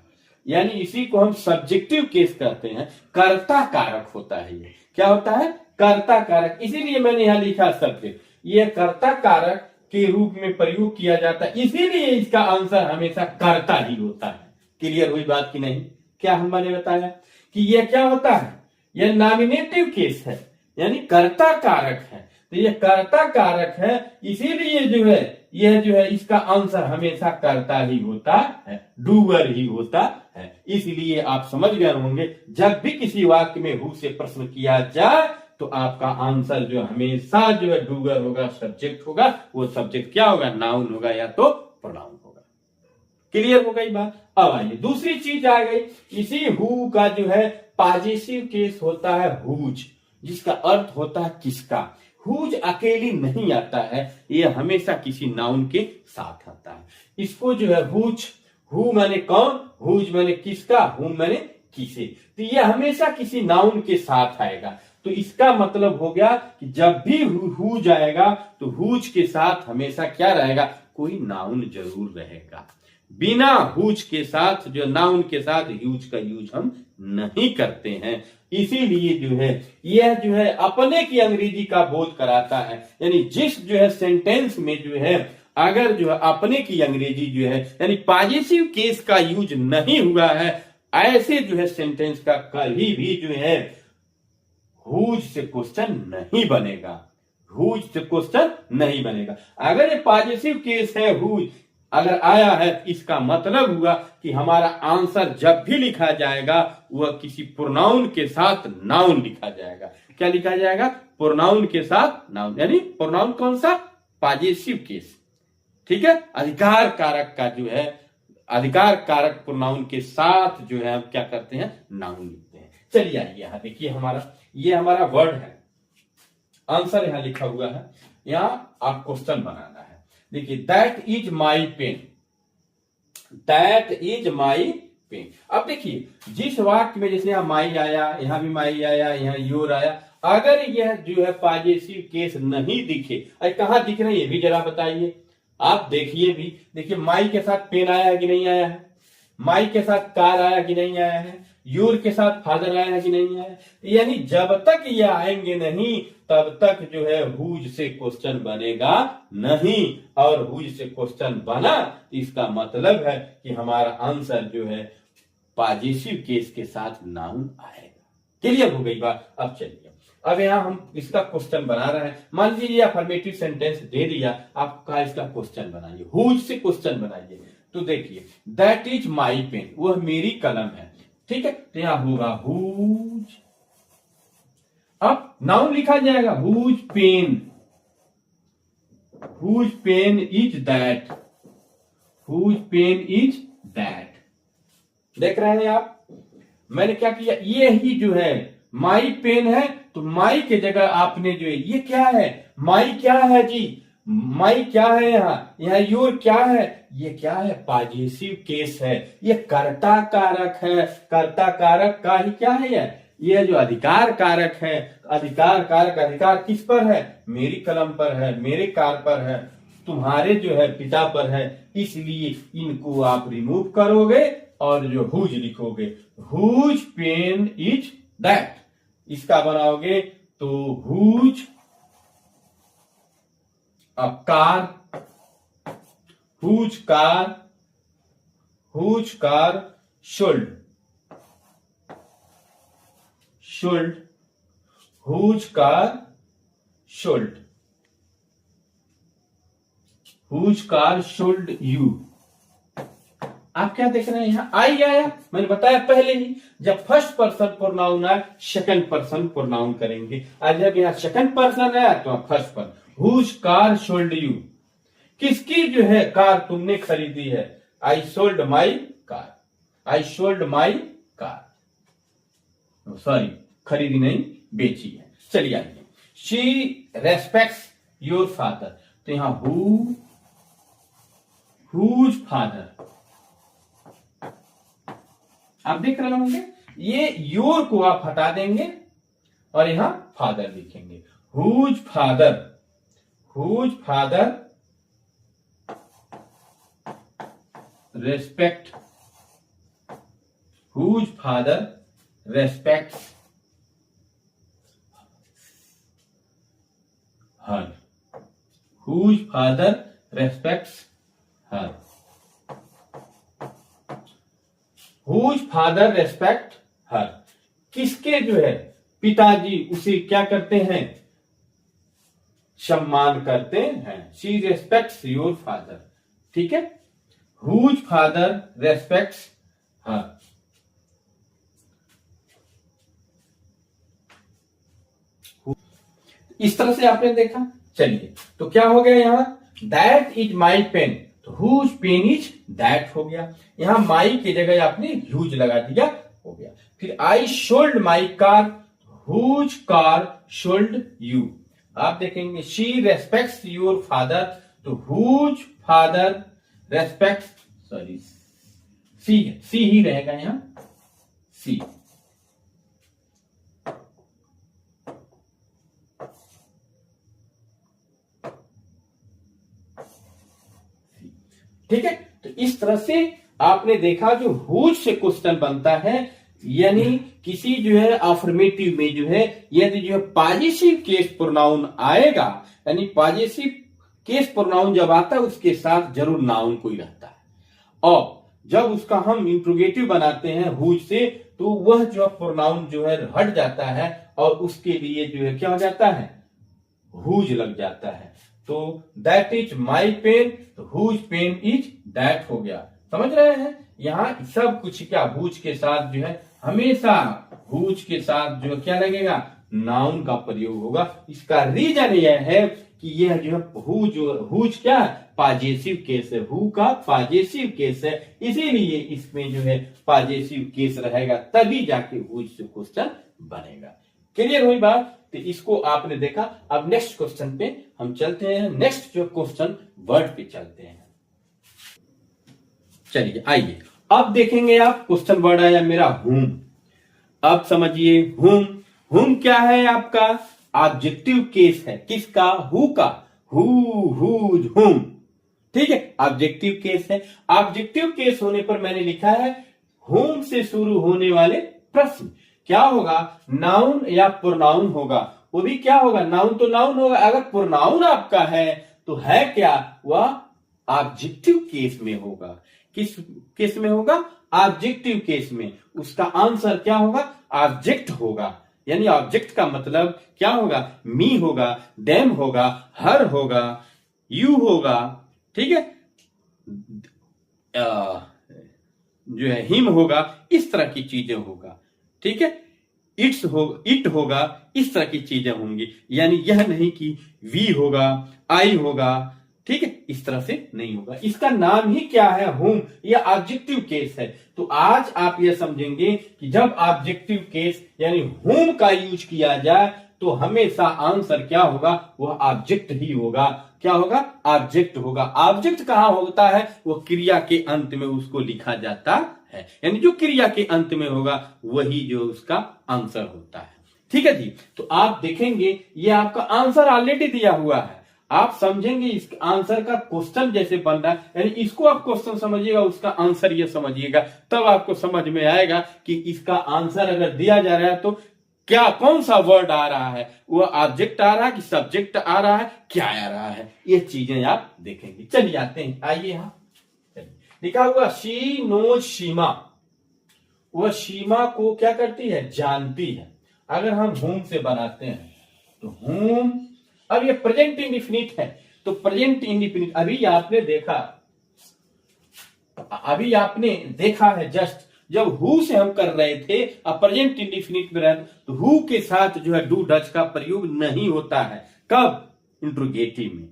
यानी इसी को हम सब्जेक्टिव केस कहते हैं। कर्ता कारक होता है। ये क्या होता है? कर्ता कारक। इसीलिए मैंने यहां लिखा सब्जेक्ट। यह कर्ता कारक के रूप में प्रयोग किया जाता है, इसीलिए इसका आंसर हमेशा कर्ता ही होता है। क्लियर हुई बात की नहीं? क्या मैंने बताया कि यह क्या होता है? यह नॉमिनेटिव केस है, यानी कर्ता कारक है। तो यह कर्ता कारक है, इसीलिए जो है यह जो है इसका आंसर हमेशा कर्ता ही होता है, डूअर ही होता है। इसलिए आप समझ गए होंगे, जब भी किसी वाक्य में हु से प्रश्न किया जाए तो आपका आंसर जो हमेशा जो है डूअर होगा, सब्जेक्ट होगा। वो सब्जेक्ट क्या होगा? नाउन होगा या तो प्रोनाउन होगा। क्लियर हो गई बात? अब आइए दूसरी चीज आ गई। इसी हु का जो है पॉजिटिव केस होता है हुज, जिसका अर्थ होता है किसका। हुज अकेली नहीं आता है, यह हमेशा किसी नाउन के साथ आता है। इसको जो है हुज, हु माने कौन, हुज माने किसका, हुम माने किसे। तो यह हमेशा किसी नाउन के साथ आएगा। तो इसका मतलब हो गया कि जब भी हुज आएगा तो हुज के साथ हमेशा क्या रहेगा? कोई नाउन जरूर रहेगा। बिना हुज के साथ, जो नाउन के साथ यूज का यूज हम नहीं करते हैं। इसीलिए जो है यह जो है अपने की अंग्रेजी का बोध कराता है। यानी जिस जो है सेंटेंस में जो है अगर जो है अपने की अंग्रेजी जो है यानी पॉजिटिव केस का यूज नहीं हुआ है, ऐसे जो है सेंटेंस का कभी भी जो है हुज से क्वेश्चन नहीं बनेगा। हुज से क्वेश्चन नहीं बनेगा। अगर ये पॉजिटिव केस है, हुज अगर आया है, इसका मतलब हुआ कि हमारा आंसर जब भी लिखा जाएगा वह किसी प्रोनाउन के साथ नाउन लिखा जाएगा। क्या लिखा जाएगा? प्रोनाउन के साथ नाउन। यानी प्रोनाउन कौन सा? Positive case. ठीक है। अधिकार कारक का जो है, अधिकार कारक प्रोनाउन के साथ जो है हम क्या करते हैं? नाउन लिखते हैं। चलिए आइए यहां देखिए, ये हमारा वर्ड है, आंसर यहां लिखा हुआ है। यहां आप क्वेश्चन बनाना है। देखिए, that is my pen, that is my pen. अब देखिए, जिस वाक्य में जैसे यहां माई आया, यहां भी माई आया, यहां योर आया, अगर यह जो है पॉजिटिव केस नहीं दिखे, अरे कहां दिख रहे हैं ये भी जरा बताइए। आप देखिए भी, देखिए माई के साथ पेन आया है कि नहीं आया है, माई के साथ कार आया कि नहीं आया है, योर के साथ फादर आया है कि नहीं आया। यानी जब तक ये आएंगे नहीं तब तक जो है हुज से क्वेश्चन बनेगा नहीं। और हुज से क्वेश्चन बना, इसका मतलब है कि हमारा आंसर जो है पॉजिटिव केस के साथ नाउन आएगा। क्लियर हो गई बात? अब चलिए, अब यहां हम इसका क्वेश्चन बना रहे हैं। मान लीजिए अफर्मेटिव सेंटेंस दे दिया, आपका इसका क्वेश्चन बनाइए, हुज से क्वेश्चन बनाइए। तो देखिए, दैट इज माई पेन, वह मेरी कलम है। ठीक है। तो यहां होगा हुज, अब नाउन लिखा जाएगा whose pen, whose pen is that, whose pen is that. देख रहे हैं आप, मैंने क्या किया, ये ही जो है माई पेन है, तो माई के जगह आपने जो है ये क्या है, माई क्या है जी, माई क्या है, यहाँ योर क्या है, ये क्या है? पॉजिटिव केस है, ये कर्ता कारक है। कर्ता कारक का ही क्या है? ये जो अधिकार कारक है, अधिकार कारक, अधिकार किस पर है? मेरी कलम पर है, मेरे कार पर है, तुम्हारे जो है पिता पर है। इसलिए इनको आप रिमूव करोगे और जो हुज लिखोगे, हुज पेन इज दैट, इसका बनाओगे तो whose car, whose car, whose car should, should, whose car should, whose car should you. आप क्या देख रहे हैं? यहां आई आया, मैंने बताया पहले ही, जब फर्स्ट पर्सन प्रोनाउन आए सेकंड पर्सन प्रोनाउन करेंगे। आज जब यहां सेकंड पर्सन आया तो first person, whose car sold you, किसकी जो है कार तुमने खरीदी है? I sold my car, I sold my car, sorry खरीदी नहीं, बेची है। चलिए आइए, शी रेस्पेक्ट्स योर फादर, तो यहां हुज फादर, आप देख रहे होंगे, ये योर को आप हटा देंगे और यहां फादर लिखेंगे, whose father respects her, whose father respects her, whose father respect her, किसके जो है पिताजी उसे क्या करते हैं, सम्मान करते हैं। शी रेस्पेक्ट्स योर फादर, ठीक है, whose father respects her। इस तरह से आपने देखा। चलिए तो क्या हो गया यहां, दैट इज माई पेन, तो हुज पेन इज दैट हो गया। यहां माई की जगह आपने ह्यूज लगा दिया, हो गया। फिर I sold my car, whose car sold you. आप देखेंगे शी रेस्पेक्ट्स योर फादर, तो whose father respects, sorry she ही रहेगा यहां, सी। ठीक है, तो इस तरह से आपने देखा जो हुज से क्वेश्चन बनता है, यानी किसी जो है अफर्मेटिव में जो है यदि जो है पॉजिटिव केस प्रोनाउन आएगा, यानी पॉजिटिव केस प्रोनाउन जब आता है उसके साथ जरूर नाउन कोई रहता है, और जब उसका हम इंट्रोगेटिव बनाते हैं हुज से, तो वह जो प्रोनाउन जो है हट जाता है और उसके लिए जो है क्या हो जाता है, हुज लग जाता है। तो दैट इज माई पेन, तो हुज पेन इज दैट हो गया। समझ रहे हैं, यहां सब कुछ क्या हुज के साथ जो है हमेशा हुज के साथ जो क्या लगेगा, नाउन का प्रयोग होगा। इसका रीजन यह है कि यह जो है हुज क्या पॉजेसिव केस है, हु का पॉजेसिव केस है, इसीलिए इसमें जो है पॉजेसिव केस रहेगा, तभी जाके हुज से क्वेश्चन बनेगा। क्लियर हुई बात, तो इसको आपने देखा। अब नेक्स्ट क्वेश्चन पे हम चलते हैं, नेक्स्ट जो क्वेश्चन वर्ड पे चलते हैं। चलिए आइए, अब देखेंगे आप क्वेश्चन वर्ड आया मेरा हुम। अब समझिए हुम, हुम क्या है आपका ऑब्जेक्टिव केस है, किसका, हु का, हु हुज हुम, ठीक है, ऑब्जेक्टिव केस है। ऑब्जेक्टिव केस होने पर मैंने लिखा है हुम से शुरू होने वाले प्रश्न क्या होगा, नाउन या प्रोनाउन होगा। वो भी क्या होगा, नाउन तो नाउन होगा, अगर प्रोनाउन आपका है तो है क्या, वह ऑब्जेक्टिव केस में होगा। किस केस में होगा, ऑब्जेक्टिव केस में। उसका आंसर क्या होगा, ऑब्जेक्ट होगा। यानी ऑब्जेक्ट का मतलब क्या होगा, मी होगा, देम होगा, हर होगा, यू होगा, ठीक है, जो है हिम होगा, इस तरह की चीजें होगा, ठीक है, इट होगा, इस तरह की चीजें होंगी। यानी यह नहीं कि वी होगा, आई होगा, ठीक है, इस तरह से नहीं होगा। इसका नाम ही क्या है, होम, यह ऑब्जेक्टिव केस है। तो आज आप यह समझेंगे कि जब ऑब्जेक्टिव केस यानी होम का यूज किया जाए तो हमेशा आंसर क्या होगा, वह ऑब्जेक्ट ही होगा। क्या होगा, ऑब्जेक्ट होगा। ऑब्जेक्ट कहां होता है, वह क्रिया के अंत में उसको लिखा जाता है, यानी जो क्रिया के अंत में होगा वही जो उसका आंसर होता है। ठीक है जी, तो आप देखेंगे ये आपका आंसर ऑलरेडी दिया हुआ है। आप समझेंगे इस आंसर का क्वेश्चन जैसे बन रहा है, यानी इसको आप क्वेश्चन समझिएगा, उसका आंसर ये समझिएगा, तब आपको समझ में आएगा कि इसका आंसर अगर दिया जा रहा है तो क्या, कौन सा वर्ड आ रहा है, वो ऑब्जेक्ट आ रहा है कि सब्जेक्ट आ रहा है, क्या आ रहा है, ये चीजें आप देखेंगे। चलिए आते हैं, आइए यहां लिखा हुआ शी नोज सीमा, वह सीमा को क्या करती है, जानती है। अगर हम होम से बनाते हैं तो होम, अब ये प्रेजेंट इंडिफिनिट है, तो प्रेजेंट इंडिफिनिट अभी आपने देखा है जस्ट, जब हु से हम कर रहे थे, अब प्रेजेंट इंडिफिनिट में रहते तो हु के साथ जो है डू डच का प्रयोग नहीं होता है। कब, इंट्रोगेटिव में।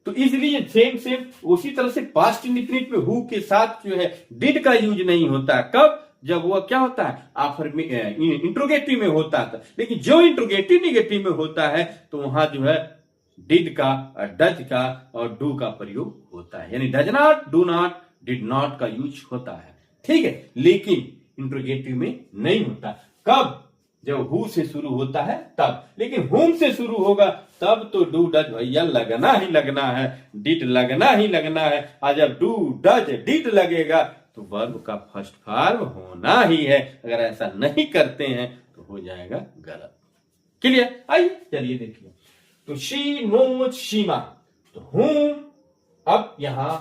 तो इसलिए सेम उसी तरह से पास्ट इंडिफिनिट में हु के साथ जो है डिड का यूज नहीं होता है। कब, जब वो क्या होता है, इंट्रोगेटिव में होता था। लेकिन जो इंट्रोगेटिव निगेटिव में होता है तो वहां जो है डिड का, डज का और डू का प्रयोग होता है, यानी does not, do not, did not का यूज होता है। ठीक है, लेकिन इंट्रोगेटिव में नहीं होता। कब, जब हु से शुरू होता है तब, लेकिन हुम से शुरू होगा तब तो डू डज भैया लगना ही लगना है, डिड लगना ही लगना है। और जब डू डज डिड लगेगा तो वर्ब का फर्स्ट फॉर्म होना ही है। अगर ऐसा नहीं करते हैं तो हो जाएगा गलत। क्लियर? आइए चलिए देखिए, तो शी नोज शीमा, तो हुम, अब यहां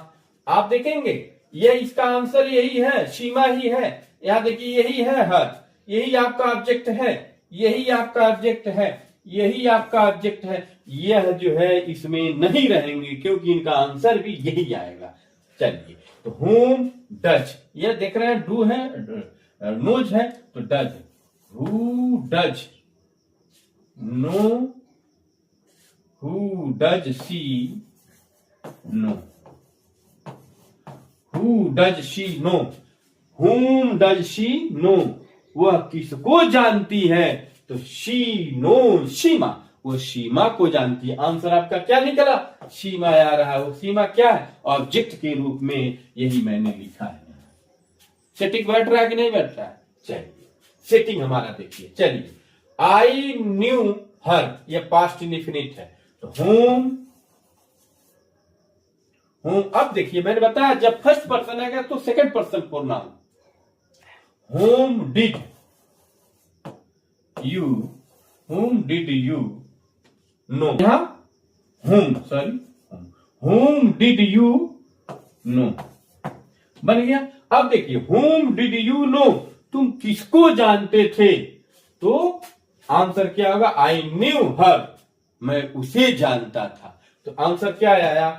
आप देखेंगे ये इसका आंसर यही है, शीमा ही है। यहां देखिए यही है हर, यही आपका ऑब्जेक्ट है, यही आपका ऑब्जेक्ट है, यही आपका ऑब्जेक्ट है। यह जो है इसमें नहीं रहेंगे क्योंकि इनका आंसर भी यही आएगा। चलिए, तो होम डज, ये देख रहे हैं डू है, नोज है तो does, who does know, who does she know, who does she know, whom does she know, वह किसको जानती है, तो शी नो शीमा, वो शीमा को जानती है। आंसर आपका क्या निकला? शीमा आ रहा है। वो शीमा क्या है? ऑब्जेक्ट के रूप में, यही मैंने लिखा है। सेटिंग बैठ रहा है कि नहीं बैठ रहा है? चलिए सेटिंग हमारा देखिए। चलिए, आई न्यू हर, ये पास्ट इंडेफिनिट है, तो होम, अब देखिए मैंने बताया जब फर्स्ट पर्सन आएगा तो second person pronoun. Whom did you, whom did you know, यहां whom, sorry whom did you know बन गया। अब देखिए होम डिड यू नो, तुम किसको जानते थे, तो आंसर क्या होगा? आई न्यू हर, मैं उसे जानता था। तो आंसर क्या आया?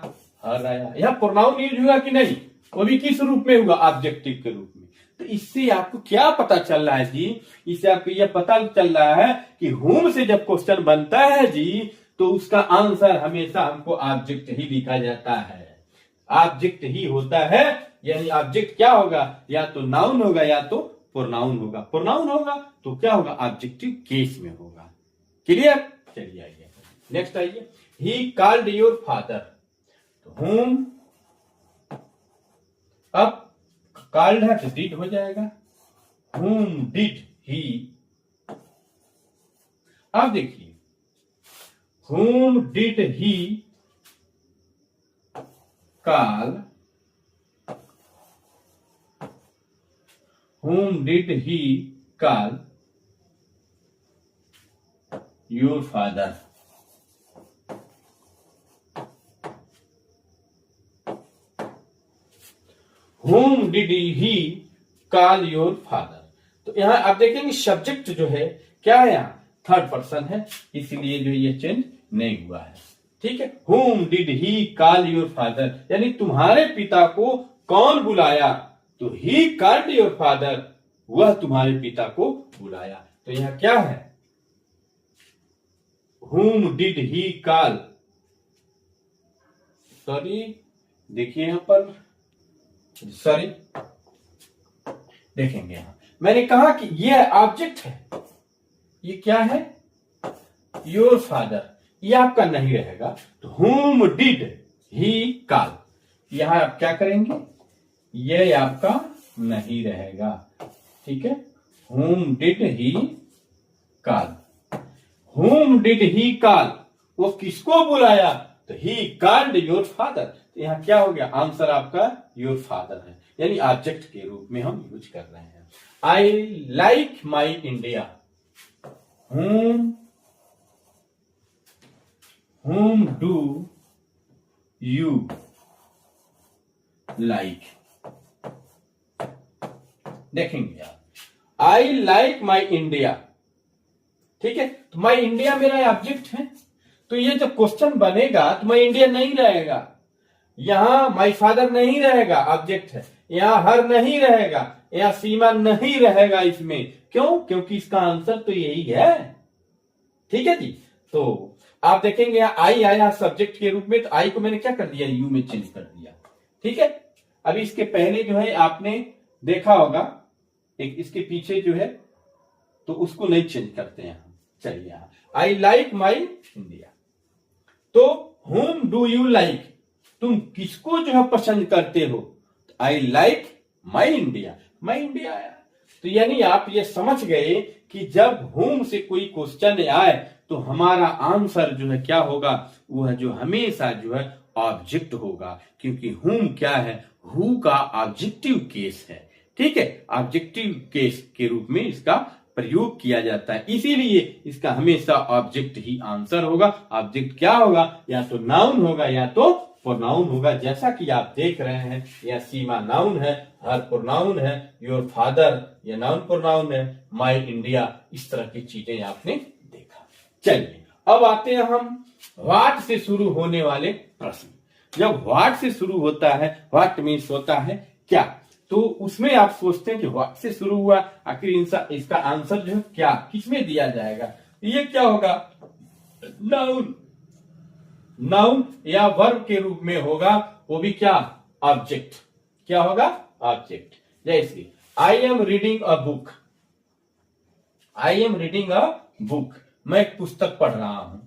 हर आया। यह प्रोनाउन यूज हुआ कि नहीं? वो भी किस रूप में हुआ? ऑब्जेक्टिव के रूप में। तो इससे आपको क्या पता चल रहा है जी? इससे आपको यह पता चल रहा है कि होम से जब क्वेश्चन बनता है जी, तो उसका आंसर हमेशा हमको ऑब्जेक्ट ही लिखा जाता है, ऑब्जेक्ट ही होता है। यानी ऑब्जेक्ट क्या होगा? या तो नाउन होगा या तो प्रोनाउन होगा। प्रोनाउन होगा तो क्या होगा? ऑब्जेक्टिव केस में होगा। क्लियर? चलिए आइए नेक्स्ट आइए। ही कॉल्ड योर फादर, तो होम, अब कॉल्ड है तो डिड हो जाएगा, होम डिड ही। अब देखिए home did he call, home did he call your father, whom did he call your father। तो यहां आप देखेंगे सब्जेक्ट जो है क्या है? यहां थर्ड पर्सन है, इसलिए जो ये चेंज नहीं हुआ है। ठीक है, whom did he call your father, यानी तुम्हारे पिता को कौन बुलाया, तो he called your father, वह तुम्हारे पिता को बुलाया। तो यहां क्या है? whom did he call, sorry देखिए यहां पर, सॉरी देखेंगे यहां मैंने कहा कि यह ऑब्जेक्ट है, ये क्या है? योर फादर, ये आपका नहीं रहेगा। तो होम डिड ही कॉल, यहां आप क्या करेंगे? ये आपका नहीं रहेगा। ठीक है, home did he call, home did he call, वो किसको बुलाया? तो ही कॉल्ड योर फादर। तो यहां क्या हो गया? आंसर आपका योर फादर है, यानी ऑब्जेक्ट के रूप में हम यूज कर रहे हैं। I like my India, whom do you like, देखेंगे आप, आई लाइक माई इंडिया। ठीक है, तो माई इंडिया मेरा ऑब्जेक्ट है, तो ये जब क्वेश्चन बनेगा तो माई इंडिया नहीं रहेगा, यहां माई फादर नहीं रहेगा, ऑब्जेक्ट है, यहां हर नहीं रहेगा, यहां सीमा नहीं रहेगा इसमें। क्यों? क्योंकि इसका आंसर तो यही है। ठीक है जी, तो आप देखेंगे यहां आई आया सब्जेक्ट के रूप में, तो आई को मैंने क्या कर दिया? यू में चेंज कर दिया। ठीक है, अभी इसके पहले जो है आपने देखा होगा, एक इसके पीछे जो है तो उसको नहीं चेंज करते हैं हम। चलिए यहां आई लाइक माई इंडिया, तो whom डू यू लाइक, तुम किसको जो है पसंद करते हो? I like my India, my India आया। तो यानी आप ये समझ गए कि जब whom से कोई क्वेश्चन आए तो हमारा आंसर जो है क्या होगा, वह जो हमेशा जो है ऑब्जेक्ट होगा, क्योंकि whom क्या है, who का ऑब्जेक्टिव केस है। ठीक है, ऑब्जेक्टिव केस के रूप में इसका प्रयोग किया जाता है, इसीलिए इसका हमेशा ऑब्जेक्ट ही आंसर होगा। ऑब्जेक्ट क्या होगा, या तो नाउन होगा या तो प्रोनाउन होगा। जैसा कि आप देख रहे हैं, यह सीमा नाउन है, हर प्रोनाउन है, योर फादर यह नाउन प्रोनाउन है, माय इंडिया, इस तरह की चीजें आपने देखा। चलिए अब आते हैं हम व्हाट से शुरू होने वाले प्रश्न। जब व्हाट से शुरू होता है, व्हाट मीन्स होता है क्या, तो उसमें आप सोचते हैं कि व्हाट से शुरू हुआ, आखिर इसका आंसर जो है क्या, किसमें दिया जाएगा, ये क्या होगा, नाउन, नाउन या वर्ब के रूप में होगा, वो भी क्या, ऑब्जेक्ट, क्या होगा, ऑब्जेक्ट। जैसे I am reading a book, I am reading a book, मैं एक पुस्तक पढ़ रहा हूं।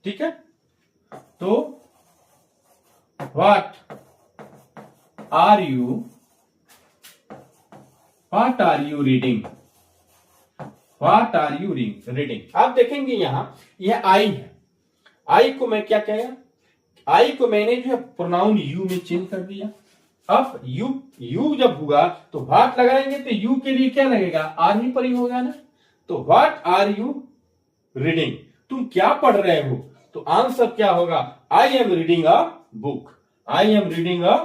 ठीक है, तो what are you reading, what are you reading. आप देखेंगे यहां यह आई है, आई को मैं क्या कहेगा, आई को मैंने जो है प्रोनाउन यू में चेंज कर दिया। अब यू जब हुआ तो व्हाट लगाएंगे तो यू के लिए क्या लगेगा, आर ही पर ही होगा ना। तो व्हाट आर यू रीडिंग, तुम क्या पढ़ रहे हो, तो आंसर क्या होगा, I am reading a book, I am reading a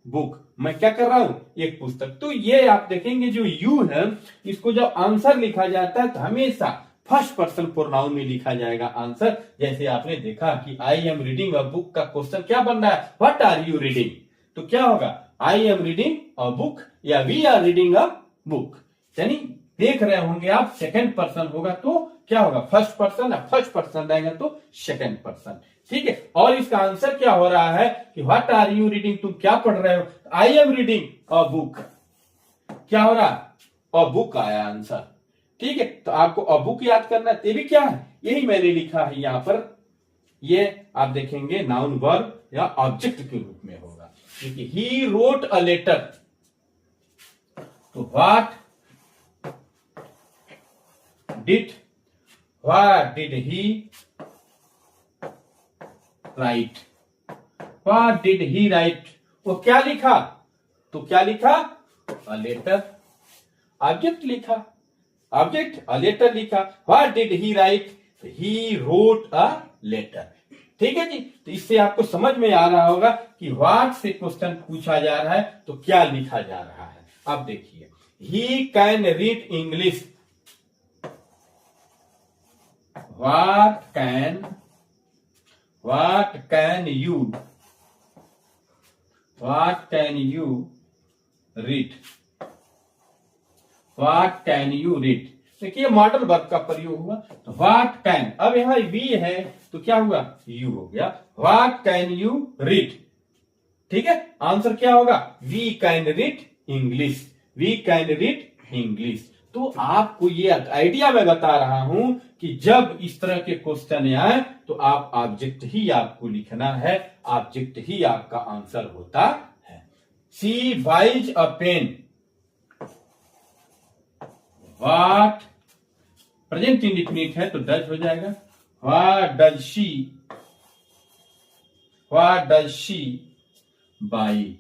book, मैं क्या कर रहा हूं, एक पुस्तक। तो ये आप देखेंगे जो यू है, इसको जब आंसर लिखा जाता है तो हमेशा फर्स्ट पर्सन प्रोनाउन में लिखा जाएगा आंसर। जैसे आपने देखा कि आई एम रीडिंग अ बुक का क्वेश्चन क्या बन रहा है, व्हाट आर यू रीडिंग, तो क्या होगा, I am reading a book या we are reading a book. यानी देख रहे होंगे आप, सेकंड पर्सन होगा तो क्या होगा, फर्स्ट पर्सन, या फर्स्ट पर्सन रहेगा तो सेकंड पर्सन। ठीक है, और इसका आंसर क्या हो रहा है कि व्हाट आर यू रीडिंग, तुम क्या पढ़ रहे हो, I am reading a book, क्या हो रहा है, अ बुक आया आंसर। ठीक है, तो आपको अ बुक याद करना है, ये भी क्या है, यही मैंने लिखा है यहां पर, ये आप देखेंगे नाउन वर्ब या ऑब्जेक्ट के रूप में होगा, क्योंकि ही रोट अ लेटर, तो what did he write, what did he write, वो क्या लिखा, तो क्या लिखा, अ लेटर, ऑब्जेक्ट लिखा, ऑब्जेक्ट अ लेटर लिखा। What did he write, he wrote a letter. ठीक है जी, तो इससे आपको समझ में आ रहा होगा कि व्हाट से क्वेश्चन पूछा जा रहा है तो क्या लिखा जा रहा है। अब देखिए, he can read English, what can you read, what can you read. देखिए मॉडल वर्ब का प्रयोग हुआ, तो व्हाट कैन, अब यहां वी है तो क्या हुआ, यू हो गया, व्हाट कैन यू रीड। ठीक है, आंसर क्या होगा, we can read English, we can read English. तो आपको ये आइडिया मैं बता रहा हूं कि जब इस तरह के क्वेश्चन आए तो आप ऑब्जेक्ट ही आपको लिखना है, ऑब्जेक्ट ही आपका आंसर होता है। She buys a pen, what present indefinite है तो डज हो जाएगा, what does she buy,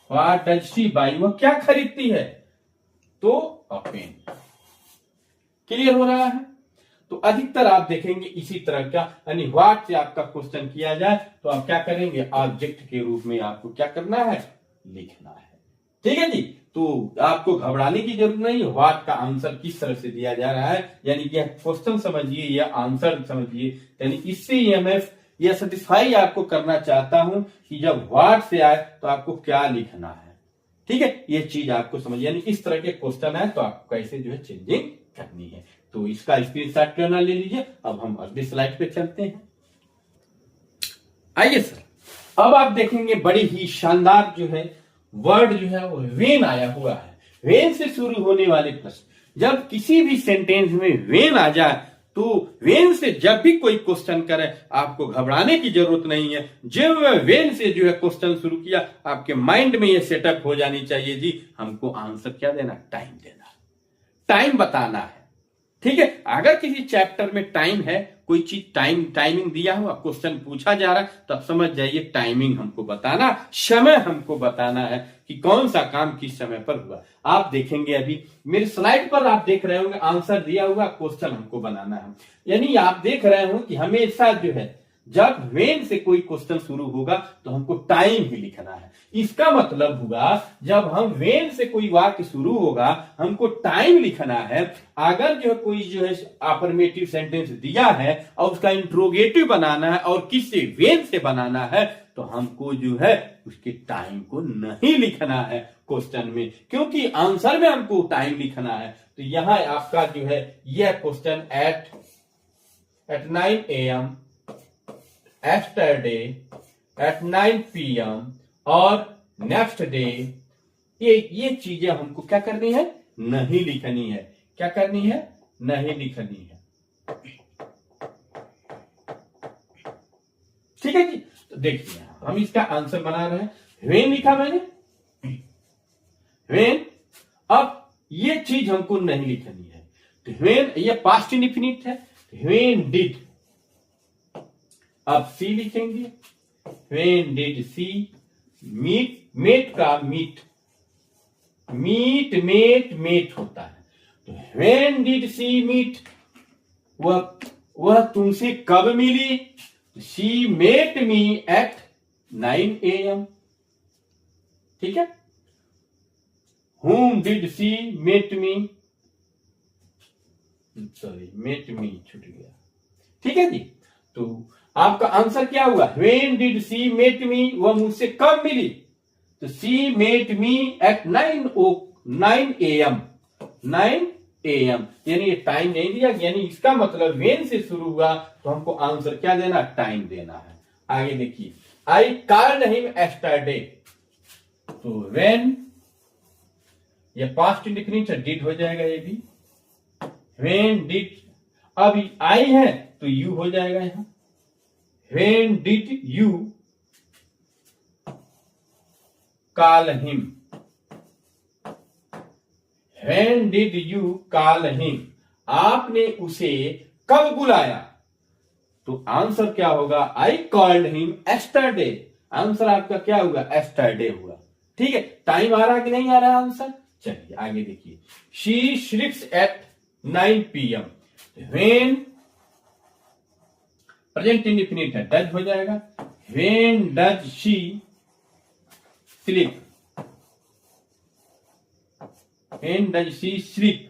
what does she buy, वह क्या खरीदती है, तो अ पेन। क्लियर हो रहा है, तो अधिकतर आप देखेंगे इसी तरह का, यानी व्हाट से आपका क्वेश्चन किया जाए तो आप क्या करेंगे, ऑब्जेक्ट के रूप में आपको क्या करना है, लिखना है। ठीक है जी, तो आपको घबराने की जरूरत नहीं, व्हाट का आंसर किस तरह से दिया जा रहा है, यानी कि क्वेश्चन समझिए या आंसर समझिए, यानी इससे ईएमएफ यह सेटिस्फाई आपको करना चाहता हूं कि जब व्हाट से आए तो आपको क्या लिखना है। ठीक है, ये चीज आपको समझ, यानी इस तरह के क्वेश्चन है तो आपको कैसे जो है चेंजिंग करनी है। तो इसका स्क्रीनशॉट करना ले लीजिए। अब हम अगली स्लाइड पे चलते हैं। आइए सर, अब आप देखेंगे बड़ी ही शानदार जो है वर्ड जो है वो वेन आया हुआ है। वेन से शुरू होने वाले प्रश्न, जब किसी भी सेंटेंस में वेन आ जाए तो वेन से जब भी कोई क्वेश्चन करे आपको घबराने की जरूरत नहीं है। जब वेन से जो है क्वेश्चन शुरू किया, आपके माइंड में ये सेटअप हो जानी चाहिए, जी हमको आंसर क्या देना, टाइम देना। टाइम बताना है। ठीक है, अगर किसी चैप्टर में टाइम है, कोई चीज टाइमिंग दिया हुआ, क्वेश्चन पूछा जा रहा है, तो आप समझ जाइए टाइमिंग हमको बताना, समय हमको बताना है कि कौन सा काम किस समय पर हुआ। आप देखेंगे अभी मेरे स्लाइड पर आप देख रहे होंगे आंसर दिया हुआ, क्वेश्चन हमको बनाना है। यानी आप देख रहे हो कि हमेशा जो है जब वेन से कोई क्वेश्चन शुरू होगा तो हमको टाइम ही लिखना है। इसका मतलब हुआ जब हम वेन से कोई वाक्य शुरू होगा हमको टाइम लिखना है। अगर जो कोई जो है अफर्मेटिव सेंटेंस दिया है और उसका इंट्रोगेटिव बनाना है और किससे, वेन से बनाना है, तो हमको जो है उसके टाइम को नहीं लिखना है क्वेश्चन में, क्योंकि आंसर में हमको टाइम लिखना है। तो यहां आपका जो है यह question at 9 AM yesterday at 9 PM और नेक्स्ट डे, ये चीजें हमको क्या करनी है, नहीं लिखनी है। क्या करनी है, नहीं लिखनी है। ठीक है जी, तो देखिए हम इसका आंसर बना रहे हैं। वेन लिखा मैंने, वेन। अब ये चीज हमको नहीं लिखनी है, तो वेन ये पास्ट इंडेफिनिट है, वेन डिड। अब सी लिखेंगे, when did she meet, met का मीट, मीट मेट मेट होता है, तो वेन डिड सी मीट, वह तुमसे कब मिली, she met me at 9 AM। ठीक है, whom did she meet me, sorry met me छूट गया। ठीक है जी, तो आपका आंसर क्या हुआ, when did she meet me, वह मुझसे कब मिली, तो she met me at 9 AM, 9 AM। यानी ये टाइम नहीं दिया, यानी इसका मतलब when से शुरू हुआ तो हमको आंसर क्या देना, टाइम देना है। आगे देखिए, I called him yesterday, तो when ये पास्ट इंडेफिनिट डिड हो जाएगा, ये भी when did, अब I है तो you हो जाएगा यहां। When did you call him, when did you call him, आपने उसे कब बुलाया, तो आंसर क्या होगा, I called him yesterday। Answer आपका क्या हुआ, yesterday हुआ। ठीक है, टाइम आ रहा कि नहीं आ रहा आंसर। चलिए आगे देखिए, she sleeps at 9 PM, when present indefinite है, डज हो जाएगा। when does she sleep, when does she sleep,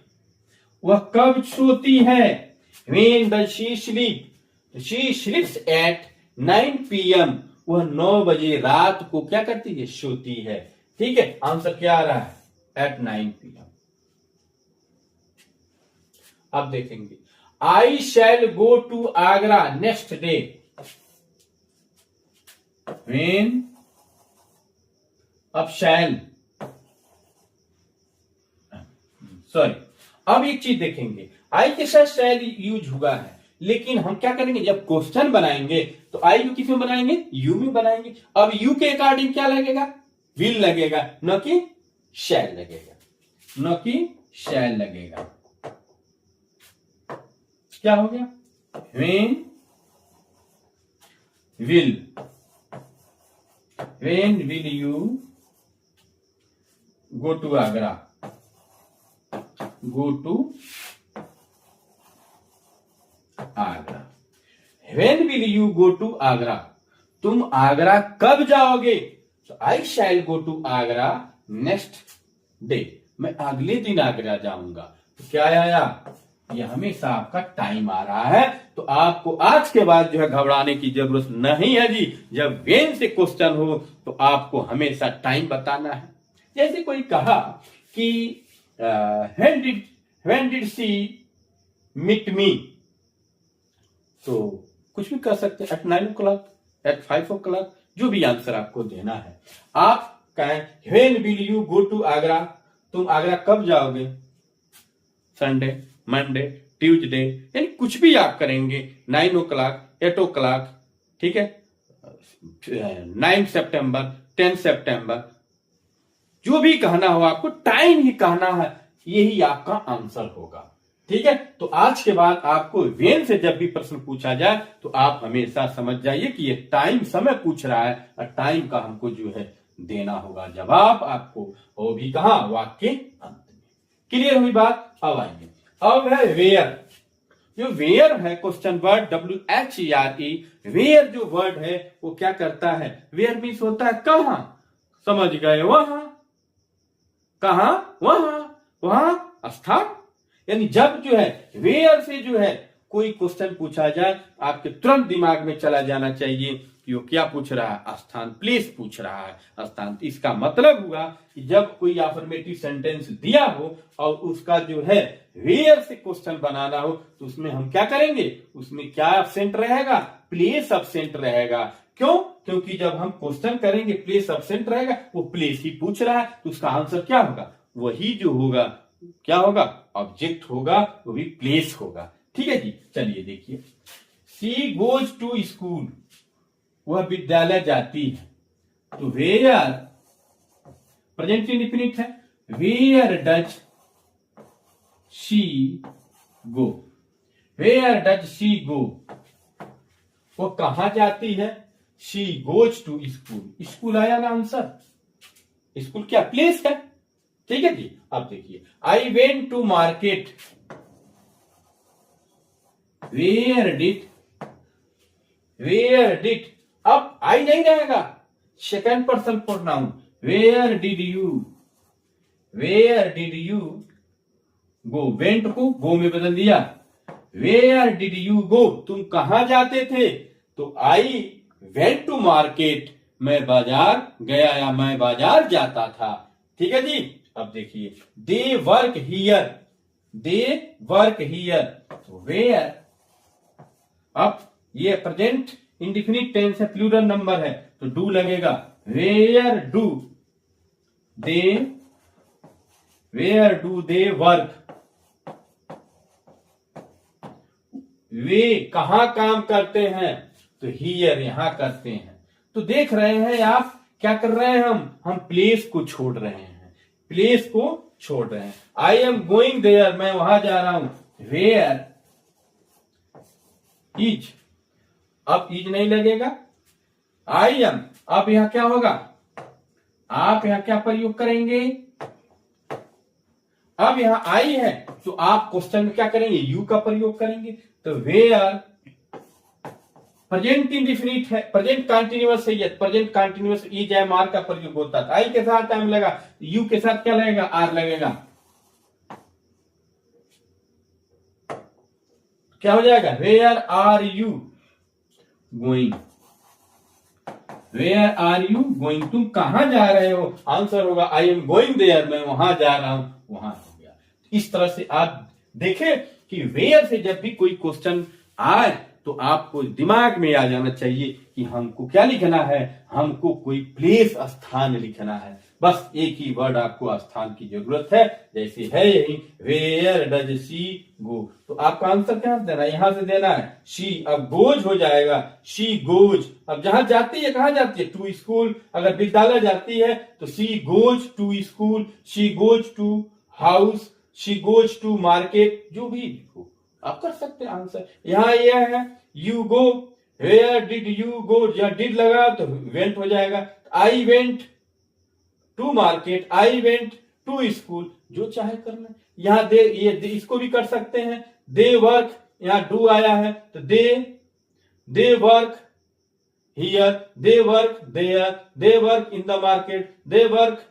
वह कब सोती है, when does she sleep, she sleeps at 9 PM, वह 9 बजे रात को क्या करती है, सोती है। ठीक है, आंसर क्या आ रहा है, at 9 PM। अब देखेंगे, I shall go to Agra next day, when, अब shall, सॉरी, अब एक चीज देखेंगे, I के साथ shall यूज हुआ है, लेकिन हम क्या करेंगे, जब क्वेश्चन बनाएंगे तो I किस में बनाएंगे, यू में बनाएंगे। अब यू के अकॉर्डिंग क्या लगेगा, विल लगेगा, न कि shall लगेगा, न कि shall लगेगा। क्या हो गया, when will you go to Agra, go to Agra, when will you go to Agra, तुम आगरा कब जाओगे, तो I shall go to Agra next day, मैं अगले दिन आगरा जाऊंगा। तो क्या आया, ये हमेशा आपका टाइम आ रहा है। तो आपको आज के बाद जो है घबराने की जरूरत नहीं है जी। जब वेन से क्वेश्चन हो तो आपको हमेशा टाइम बताना है। जैसे कोई कहा कि when did she meet me, तो कुछ भी कर सकते हैं, at 9 o'clock, at 5 o'clock, जो भी आंसर आपको देना है। आप कहें when will you go to Agra, तुम आगरा कब जाओगे, संडे, मंडे, ट्यूजडे, यानी कुछ भी आप करेंगे, 9 o'clock, 8 o'clock, ठीक है, 9 सितंबर, 10 सितंबर, जो भी कहना हो आपको टाइम ही कहना है। यही आपका आंसर होगा। ठीक है, तो आज के बाद आपको वेन से जब भी प्रश्न पूछा जाए तो आप हमेशा समझ जाइए कि ये टाइम समय पूछ रहा है और टाइम का हमको जो है देना होगा जवाब आपको, वो भी कहां, वाक्य अंत में। क्लियर हुई बात? अब आइए, अब है वेयर। जो वेयर है क्वेश्चन वर्ड WHERE, वेयर जो वर्ड है वो क्या करता है, वेयर मीन्स होता है कहां, समझ गए, वहां, कहां, वहां, वहां स्थान। यानी जब जो है वेयर से जो है कोई क्वेश्चन पूछा जाए आपके तुरंत दिमाग में चला जाना चाहिए कि वो क्या पूछ रहा है, स्थान, प्लेस पूछ रहा है, स्थान। इसका मतलब हुआ कि जब कोई अफर्मेटिव सेंटेंस दिया हो और उसका जो है वेयर से क्वेश्चन बनाना हो तो उसमें हम क्या करेंगे, उसमें क्या एब्सेंट रहेगा, प्लेस एब्सेंट रहेगा। क्यों? क्योंकि जब हम क्वेश्चन करेंगे प्लेस एब्सेंट रहेगा, वो प्लेस ही पूछ रहा है, तो उसका आंसर क्या होगा, वही जो होगा क्या होगा, ऑब्जेक्ट होगा, वो भी प्लेस होगा। ठीक है जी, चलिए देखिए, शी गोज टू स्कूल, वह विद्यालय जाती है, तो वेयर प्रेजेंट इंडेफिनिट है, where does she go, where does she go, वो कहां जाती है, she goes to school, school आया ना आंसर, स्कूल क्या प्लेस है। ठीक है जी, अब देखिए, I went to market, where did, अब आई नहीं रहेगा, second person pronoun, where did you go, went को गो में बदल दिया, वेयर डिड यू गो, तुम कहां जाते थे, तो आई वेंट टू मार्केट, मैं बाजार गया या मैं बाजार जाता था। ठीक है जी, अब देखिए, दे वर्क हियर, तो वेयर, अब ये प्रेजेंट इंडिफिनिट टेंस है, प्लूरल नंबर है, तो डू लगेगा, वेयर डू दे वर्क, वे कहां काम करते हैं, तो हियर यहां करते हैं। तो देख रहे हैं आप क्या कर रहे हैं, हम प्लेस को छोड़ रहे हैं, प्लेस को छोड़ रहे हैं। आई एम गोइंग देयर, मैं वहां जा रहा हूं, वेयर इज, अब इज नहीं लगेगा, आई एम, अब यहां क्या होगा, आप यहां क्या प्रयोग करेंगे, अब यहां आई है तो आप क्वेश्चन में क्या करेंगे, यू का प्रयोग करेंगे, तो वेयर प्रेजेंट इंडिफिनिट है, प्रेजेंट कंटिन्यूअस है, present continuous is am are का प्रयोग होता था, आई के साथ टाइम लगा, यू के साथ क्या लगेगा, आर लगेगा, क्या हो जाएगा, where are you going, where are you going, तुम कहां जा रहे हो, आंसर होगा आई एम गोइंग देयर, मैं वहां जा रहा हूं, वहां हो गया। इस तरह से आप देखें कि वेयर से जब भी कोई क्वेश्चन आए तो आपको दिमाग में आ जाना चाहिए कि हमको क्या लिखना है, हमको कोई प्लेस, स्थान लिखना है। बस एक ही वर्ड आपको स्थान की जरूरत है, जैसे है यही, वेयर डज शी गो, तो आपका आंसर क्या देना है, यहां से देना है शी, अब गोज हो जाएगा, शी गोज, अब जहां जाती है कहां जाती है, टू स्कूल, अगर विद्यालय जाती है तो she goes to school, she goes to house, she goes to market, जो भी लिखो आप कर सकते हैं आंसर। यहां यह है you go, where did you go, या डिड लगा तो वेंट हो जाएगा, I went to market, I went to school, जो चाहे करना। यहां ये इसको भी कर सकते हैं, दे वर्क, यहां डू आया है तो they work here, they work there, they work in the market, they work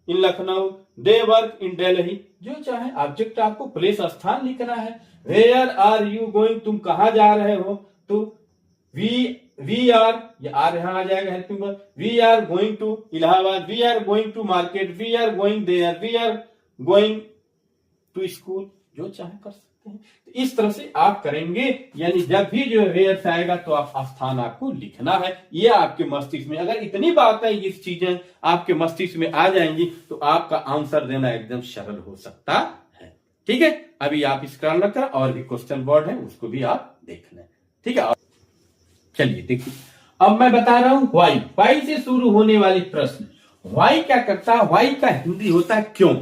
in Lucknow, they work in Delhi, जो चाहे ऑब्जेक्ट आपको प्लेस, स्थान लिखना है। वेयर आर यू गोइंग, तुम कहां जा रहे हो, तो वी आर, ये आर यहां आ जाएगा helping verb, we are going to Allahabad, we are going to market, we are going there, we are going to school, जो चाहे कर सकते हैं। तो इस तरह से आप करेंगे, यानी जब भी जो वेयर से आएगा तो आप स्थान आपको लिखना है। ये आपके मस्तिष्क में अगर इतनी बातें, ये चीजें आपके मस्तिष्क में आ जाएंगी तो आपका आंसर देना एकदम सरल हो सकता है। ठीक है, अभी आप स्क्रॉल न कर, और भी क्वेश्चन बोर्ड है उसको भी आप देख लें। ठीक है, चलिए देखिए, अब मैं बता रहा हूं वाई से शुरू होने वाले प्रश्न। वाई क्या करता है, वाई का हिंदी होता है क्यों,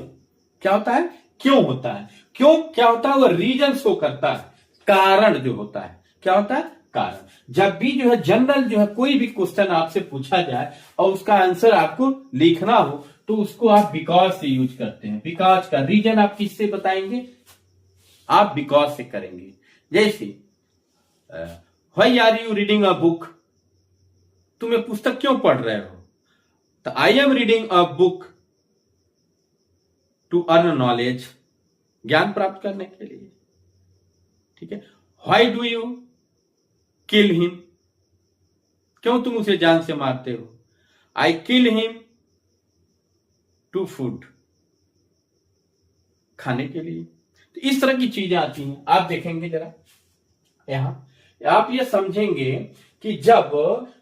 क्या होता है, क्यों होता है, क्यों क्या होता है, वो रीजन शो करता है, कारण जो होता है, क्या होता है, कारण। जब भी जो है जनरल जो है कोई भी क्वेश्चन आपसे पूछा जाए और उसका आंसर आपको लिखना हो तो उसको आप बिकॉज से यूज करते हैं। बिकॉज का रीजन आप किससे बताएंगे, आप बिकॉज से करेंगे। जैसे why are you reading a book, तुम्हें पुस्तक क्यों पढ़ रहे हो, तो I am reading a book to earn knowledge, ज्ञान प्राप्त करने के लिए। ठीक है। Why do you kill him, क्यों तुम उसे जान से मारते हो, I kill him to food, खाने के लिए। तो इस तरह की चीजें आती हैं। आप देखेंगे जरा यहां, आप ये समझेंगे कि जब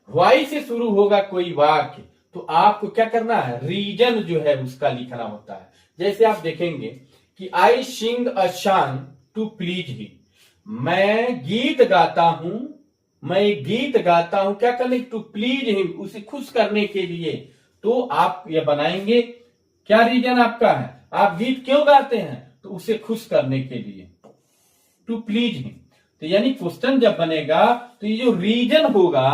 वाई से शुरू होगा कोई वाक्य तो आपको क्या करना है, रीजन जो है उसका लिखना होता है। जैसे आप देखेंगे कि I sing a song to please him, मैं गीत गाता हूं, मैं गीत गाता हूं क्या करने, टू प्लीज हिम, उसे खुश करने के लिए। तो आप ये बनाएंगे, क्या रीजन आपका है, आप गीत क्यों गाते हैं, तो उसे खुश करने के लिए, टू प्लीज हिम। तो यानी क्वेश्चन जब बनेगा तो ये जो रीजन होगा,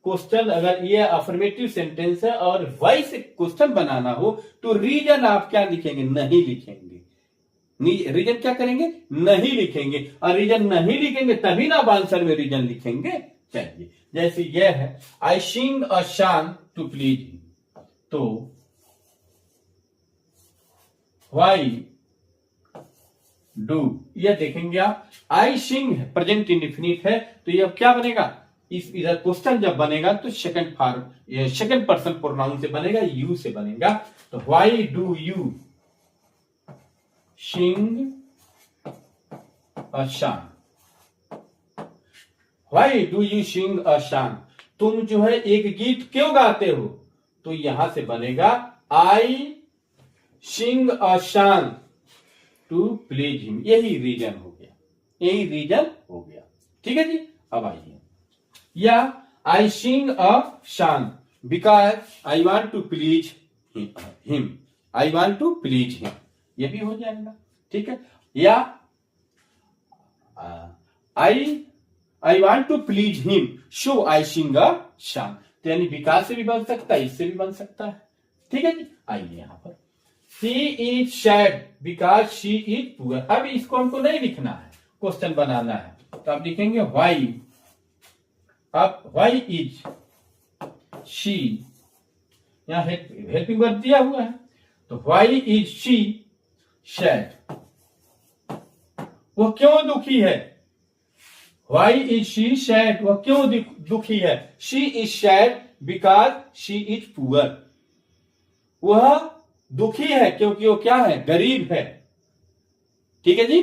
क्वेश्चन अगर ये अफर्मेटिव सेंटेंस है और वाई से क्वेश्चन बनाना हो तो रीजन आप क्या लिखेंगे, नहीं लिखेंगे। रीजन क्या करेंगे, नहीं लिखेंगे। और रीजन नहीं लिखेंगे तभी ना आप आंसर में रीजन लिखेंगे। चलिए जैसे यह है, I sing a song to please him, तो व्हाई डू, यह देखेंगे आप, आई सिंग है प्रेजेंट इंडेफिनिट है तो यह क्या बनेगा, इस इधर क्वेश्चन जब बनेगा तो सेकंड पर्सन प्रोनाउन से बनेगा, यू से बनेगा। तो why do you sing a song, why do you sing a song, तुम जो है एक गीत क्यों गाते हो, तो यहां से बनेगा I sing a song to please him, यही रीजन हो गया, यही रीजन हो गया। ठीक है जी। अब आइए, या I sing a song because I want to please him, I want to please him, ये भी हो जाएगा। ठीक है। या I want to please him so I sing a song, तो यानी बिकॉज से भी बन सकता है, इससे भी बन सकता है। ठीक है जी। आइए यहां पर, she is sad because she is poor, अब इसको हमको नहीं लिखना है, क्वेश्चन बनाना है। तो आप लिखेंगे व्हाई, अब व्हाई इज शी, यहां हेल्पिंग वर्ब दिया हुआ है, तो व्हाई इज शी सैड, वो क्यों दुखी है, व्हाई इज शी सैड, वह क्यों दुखी है, she is sad because she is poor, वह दुखी है क्योंकि वो क्या है, गरीब है। ठीक है जी।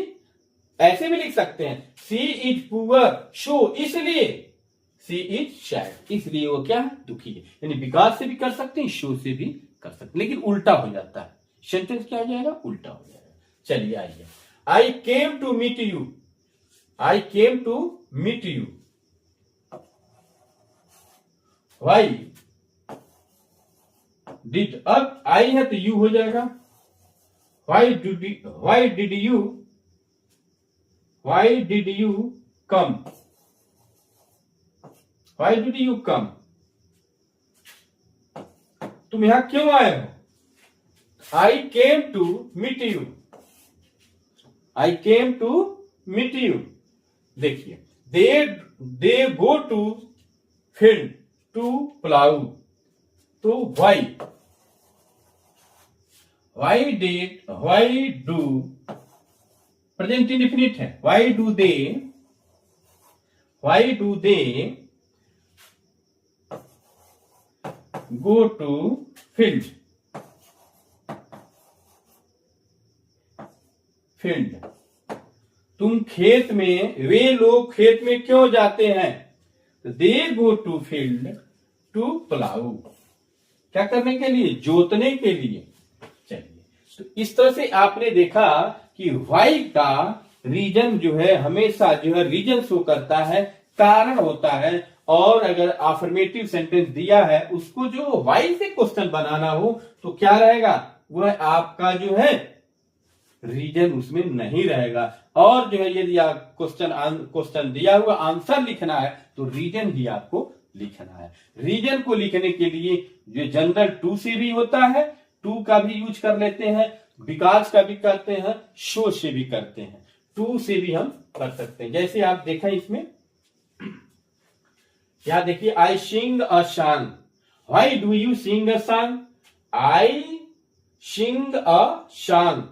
ऐसे भी लिख सकते हैं, सी इज पुअर सो, इसलिए सी इज सैड, इसलिए वो क्या है, दुखी है। यानी बिकॉज से भी कर सकते हैं, शो से भी कर सकते हैं, लेकिन उल्टा हो जाता है, सेंटेंस क्या हो जाएगा, उल्टा हो जाएगा। चलिए आइए, I came to meet you, I came to meet you, why did, अब आई है तो यू हो जाएगा, why did you come, why did you come, तुम यहां क्यों आए हो, I came to meet you, I came to meet you. देखिए, they go to field to plough, तो व्हाई डू, प्रेजेंट इंडेफिनिट है, why do they go to field, तुम खेत में, वे लोग खेत में क्यों जाते हैं, they go to field to plough, क्या करने के लिए, जोतने के लिए। चलिए, तो इस तरह से आपने देखा कि व्हाई का रीजन जो है हमेशा जो है रीजन शो करता है, कारण होता है। और अगर अफर्मेटिव सेंटेंस दिया है उसको जो व्हाई से क्वेश्चन बनाना हो तो क्या रहेगा, वह आपका जो है रीजन उसमें नहीं रहेगा। और जो है यदि आप क्वेश्चन दिया हुआ आंसर लिखना है तो रीजन ही आपको लिखना है। रीजन को लिखने के लिए जो जनरल टू से भी होता है, टू का भी यूज कर लेते हैं, बिकॉज का भी करते हैं, शो से भी करते हैं, टू से भी हम कर सकते हैं। जैसे आप देखा इसमें, यहां देखिए, I sing a song, why do you sing a song, I sing a song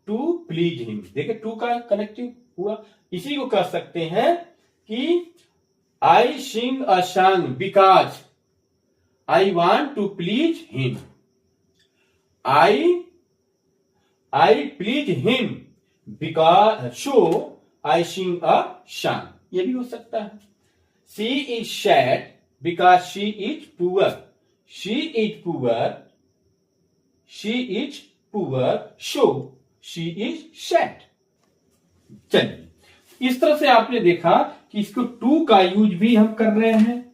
to please him. देखिए टू का कनेक्टिव हुआ। इसी को कह सकते हैं कि I sing a song because I want to please him, I please him because so I sing a song, ये भी हो सकता है। She is sad because she is poor, she is poor, she is poor show she is sad. चलिए, इस तरह से आपने देखा कि इसको टू का यूज भी हम कर रहे हैं,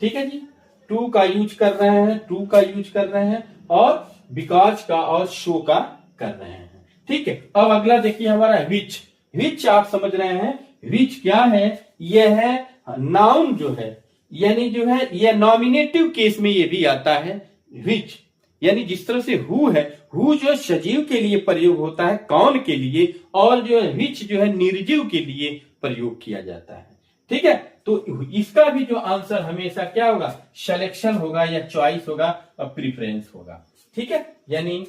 ठीक है जी, टू का यूज कर रहे हैं, टू का यूज कर रहे हैं, और बिकॉज का और शो का कर रहे हैं, ठीक है। अब अगला देखिए हमारा विच। विच आप समझ रहे हैं, विच क्या है, यह है नाउन जो है, यानी जो है यह नॉमिनेटिव केस में ये भी आता है विच, यानी जिस तरह से हु है, हु जो सजीव के लिए प्रयोग होता है, कौन के लिए, और जो है विच जो है निर्जीव के लिए प्रयोग किया जाता है, ठीक है। तो इसका भी जो आंसर हमेशा क्या होगा, सिलेक्शन होगा या चॉइस होगा और प्रीफरेंस होगा, ठीक है। यानी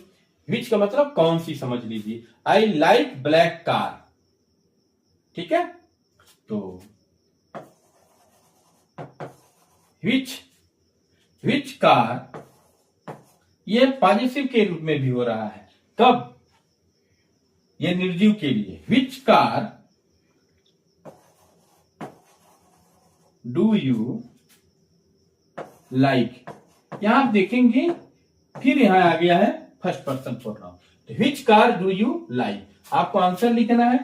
विच का मतलब कौन सी समझ लीजिए, आई लाइक ब्लैक कार, ठीक है। तो विच कार ये पॉजिटिव के रूप में भी हो रहा है, कब, ये निर्जीव के लिए, which car do you like. यहां आप देखेंगे फिर यहां आ गया है फर्स्ट पर्सन प्रोनाउन, तो which car do you like, आपको आंसर लिखना है,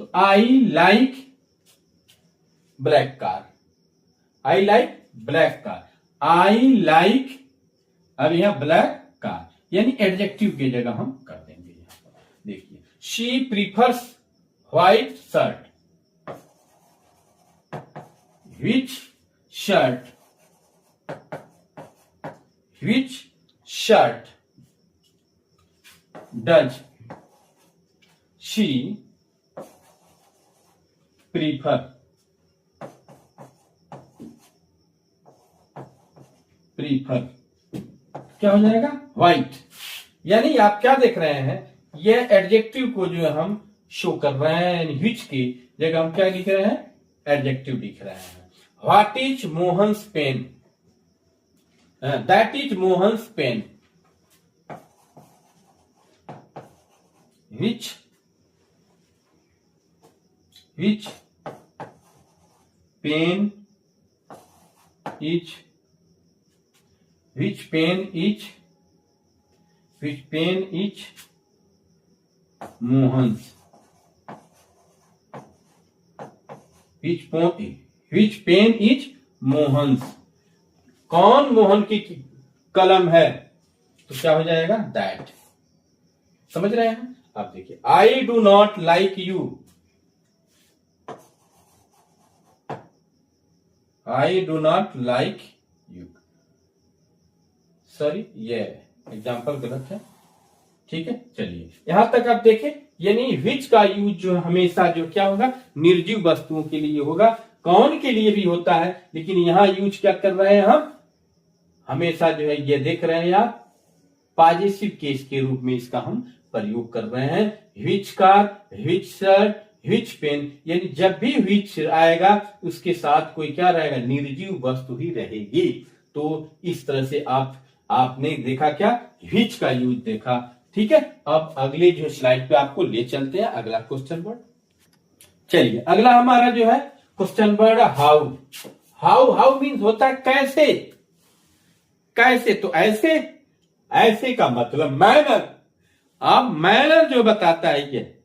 तो I like black car, I like black car, I like, अब यहां ब्लैक कार, यानी एडजेक्टिव की जगह हम कर देंगे। यहां पर देखिए, she prefers white shirt, which shirt does she prefer, क्या हो जाएगा, व्हाइट। यानी आप क्या देख रहे हैं, ये एडजेक्टिव को जो है हम शो कर रहे हैं, यानी विच की जगह हम क्या लिख रहे हैं, एडजेक्टिव लिख रहे हैं। What is Mohan's pen, that is Mohan's pen, which pen is, which pen is Mohan's, which pen is Mohan's, कौन मोहन की कलम है, तो क्या हो जाएगा, दैट। समझ रहे हैं आप, देखिए, I do not like you, I do not like you, sorry ये एग्जाम्पल गलत है, ठीक है। चलिए यहां तक आप देखें, यानी विच का यूज जो हमेशा जो क्या होगा, निर्जीव वस्तुओं के लिए होगा, कौन के लिए भी होता है, लेकिन यहां यूज क्या कर रहे हैं हम, हमेशा जो है ये देख रहे हैं आप, पॉजिटिव केस के रूप में इसका हम प्रयोग कर रहे हैं। Which car, which shirt, which pen, यानी जब भी विच आएगा उसके साथ कोई क्या रहेगा, निर्जीव वस्तु ही रहेगी। तो इस तरह से आपने देखा क्या, विच का यूज देखा, ठीक है। अब अगले जो स्लाइड पे आपको ले चलते हैं, अगला क्वेश्चन वर्ड। चलिए अगला हमारा जो है question word how. How means होता है कैसे, कैसे, तो ऐसे का मतलब मैनर। अब मैनर जो बताता है, ये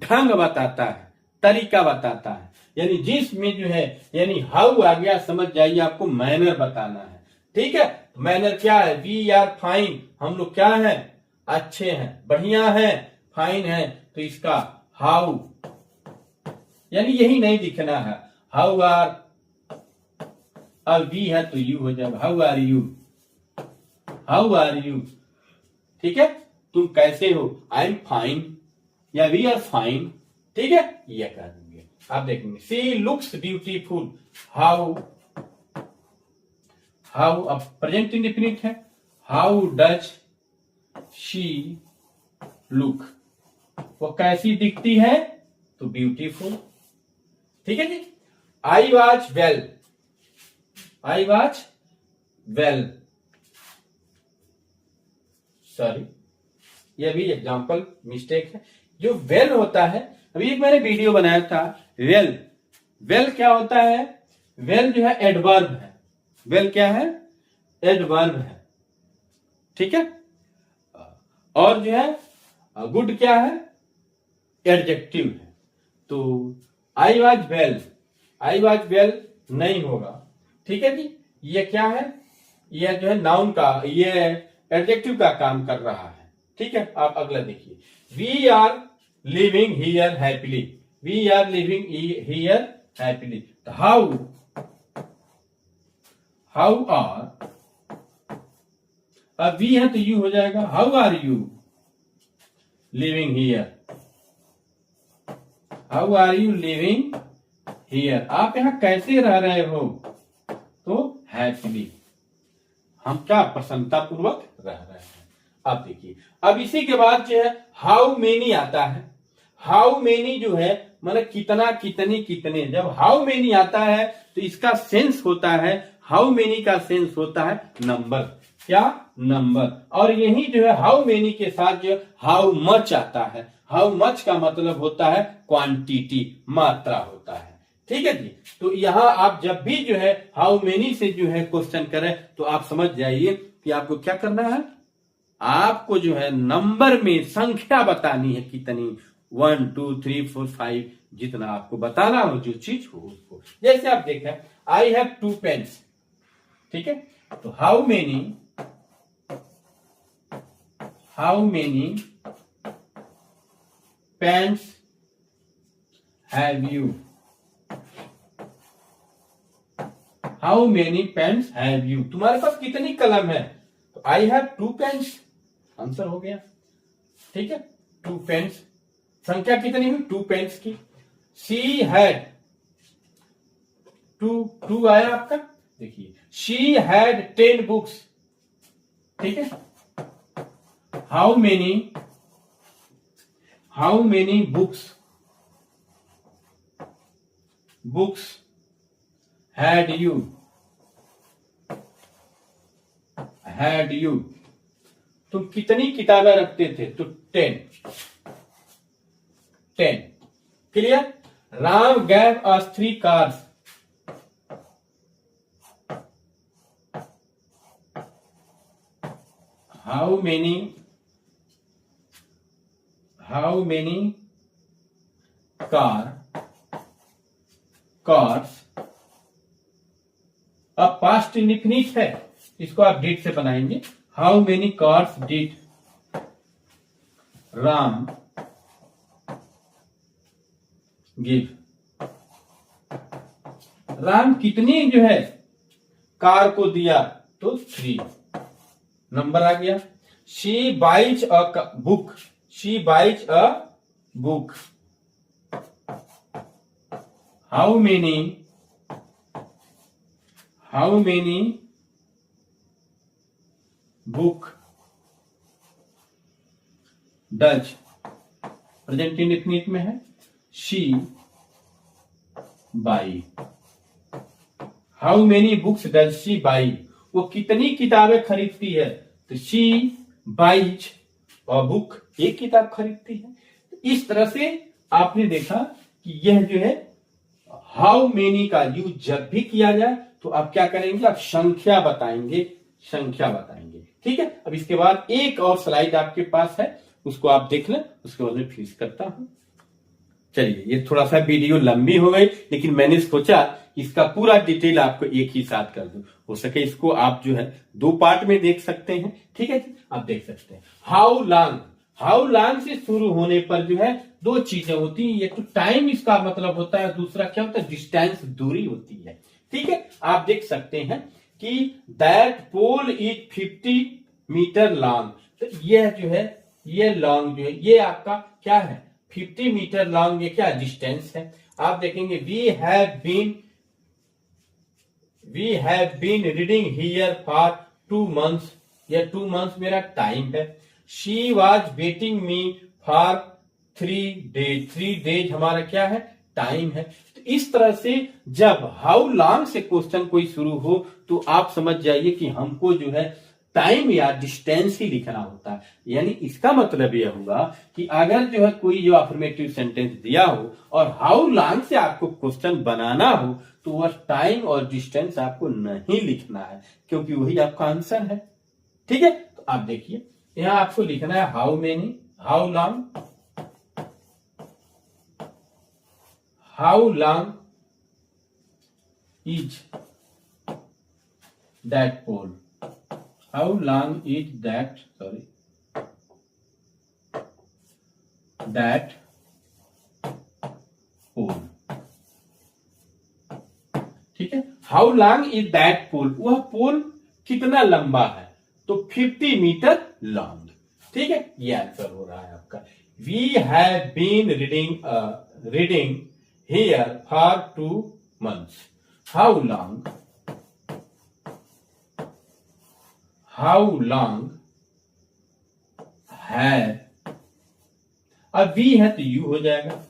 ढंग बताता है, तरीका बताता है, यानी जिसमें जो है, यानी हाउ आ गया, समझ जाइए आपको मैनर बताना है, ठीक है। मैनर क्या है, वी आर फाइन, हम लोग क्या है, अच्छे हैं, बढ़िया हैं, फाइन है तो इसका हाउ, यानी यही नहीं लिखना है। हाउ आर, अब वी है तो यू हो जाएगा, how are you, how are you. ठीक है, तुम कैसे हो, आई एम फाइन या वी आर फाइन। ठीक है, ये कह देंगे। आप देखेंगे she looks beautiful, how, how अब प्रेजेंट इंडेफिनिट है, हाउ डज शी लुक, वो कैसी दिखती है तो ब्यूटीफुल। ठीक है जी। I was well, I was well, sorry ये भी एग्जाम्पल मिस्टेक है। जो वेल होता है, अभी एक मैंने वीडियो बनाया था, वेल, वेल क्या होता है, वेल जो है एडवर्ब है, वेल क्या है, एडवर्ब है। ठीक है, और जो है गुड क्या है, एडजेक्टिव है। तो आई was well, I was well नहीं होगा। ठीक है जी, ये क्या है, ये जो है नाउन का, ये एडजेक्टिव का काम कर रहा है। ठीक है, आप अगला देखिए, we are living here happily, we are living here happily. How, how are, अब वी है तो यू हो जाएगा, how are you living here, how are you living here, आप यहां कैसे रह रहे हो तो हैप्पीली, हम क्या प्रसन्नता पूर्वक रह रहे हैं। अब देखिए, अब इसी के बाद जो है हाउ मेनी आता है। हाउ मेनी जो है मतलब कितना, कितने, कितने। जब हाउ मेनी आता है तो इसका सेंस होता है, हाउ मेनी का सेंस होता है नंबर, क्या, नंबर। और यही जो है हाउ मेनी के साथ जो हाउ मच आता है, हाउ मच का मतलब होता है क्वांटिटी, मात्रा होता है। ठीक है जी। तो यहां आप जब भी जो है हाउ मेनी से जो है क्वेश्चन करें तो आप समझ जाइए कि आपको क्या करना है, आपको जो है नंबर में संख्या बतानी है, कितनी, 1 2 3 4 5, जितना आपको बताना हो, जो चीज हो उसको। जैसे आप देखें, आई हैव 2 पेन्स। ठीक है, तो how many pens have you, how many pens have you, तुम्हारे पास कितनी कलम है, तो आई हैव 2 पेन्स, आंसर हो गया। ठीक है, 2 पेन्स, संख्या कितनी हुई 2 पेन्स की। शी हैड, 2 आया आपका, देखिए शी हैड 10 बुक्स। ठीक है, how many books had you, तुम कितनी किताबें रखते थे, तो 10। Clear. Ram gave us 3 cars, how many cars, अब पास्ट इंडेफिनिट है, इसको आप डिड से बनाएंगे। How many cars did Ram give, Ram कितनी जो है कार को दिया, तो 3, नंबर आ गया। She buys a book, she buys a book, how many book does, present indefinite में है, she buy, how many books does she buy, वो कितनी किताबें खरीदती है, तो शी बाइज अ बुक, एक किताब खरीदती है। इस तरह से आपने देखा कि यह जो है हाउ मेनी का यूज जब भी किया जाए तो आप क्या करेंगे, आप संख्या बताएंगे। ठीक है, अब इसके बाद एक और स्लाइड आपके पास है, उसको आप देख लें, उसके बाद मैं फिनिश करता हूं। चलिए, ये थोड़ा सा वीडियो लंबी हो गई, लेकिन मैंने सोचा इसका पूरा डिटेल आपको एक ही साथ कर दूं। हो सके इसको आप जो है 2 पार्ट में देख सकते हैं। ठीक है जी, आप देख सकते हैं। हाउ लॉन्ग, हाउ लॉन्ग से शुरू होने पर जो है दो चीजें होती हैं, एक तो टाइम इसका मतलब होता है, दूसरा क्या होता है, डिस्टेंस, दूरी होती है। ठीक है, आप देख सकते हैं कि that pole is 50 metre long, तो यह जो है, ये लॉन्ग जो है, ये आपका क्या है, 50 मीटर लॉन्ग, ये क्या डिस्टेंस है। आप देखेंगे we have been reading here for 2 months, या 2 months मेरा टाइम है। She was waiting me for 3 days, 3 days हमारा क्या है, टाइम है। तो इस तरह से जब हाउ लॉन्ग से क्वेश्चन कोई शुरू हो तो आप समझ जाइए कि हमको जो है टाइम या डिस्टेंस ही लिखना होता है। यानी इसका मतलब यह हुआ कि अगर जो है कोई जो अफर्मेटिव सेंटेंस दिया हो और हाउ लॉन्ग से आपको क्वेश्चन बनाना हो तो वह टाइम और डिस्टेंस आपको नहीं लिखना है, क्योंकि वही आपका आंसर है। ठीक है, तो आप देखिए यहां आपको लिखना है how many, how long is that pole, how long is that pole। ठीक है, how long is that pole, वह पोल कितना लंबा है, तो 50 मीटर लॉन्ग। ठीक है, ये आंसर हो रहा है आपका। We have been reading here for 2 months, how long have, अब वी है तो यू हो जाएगा,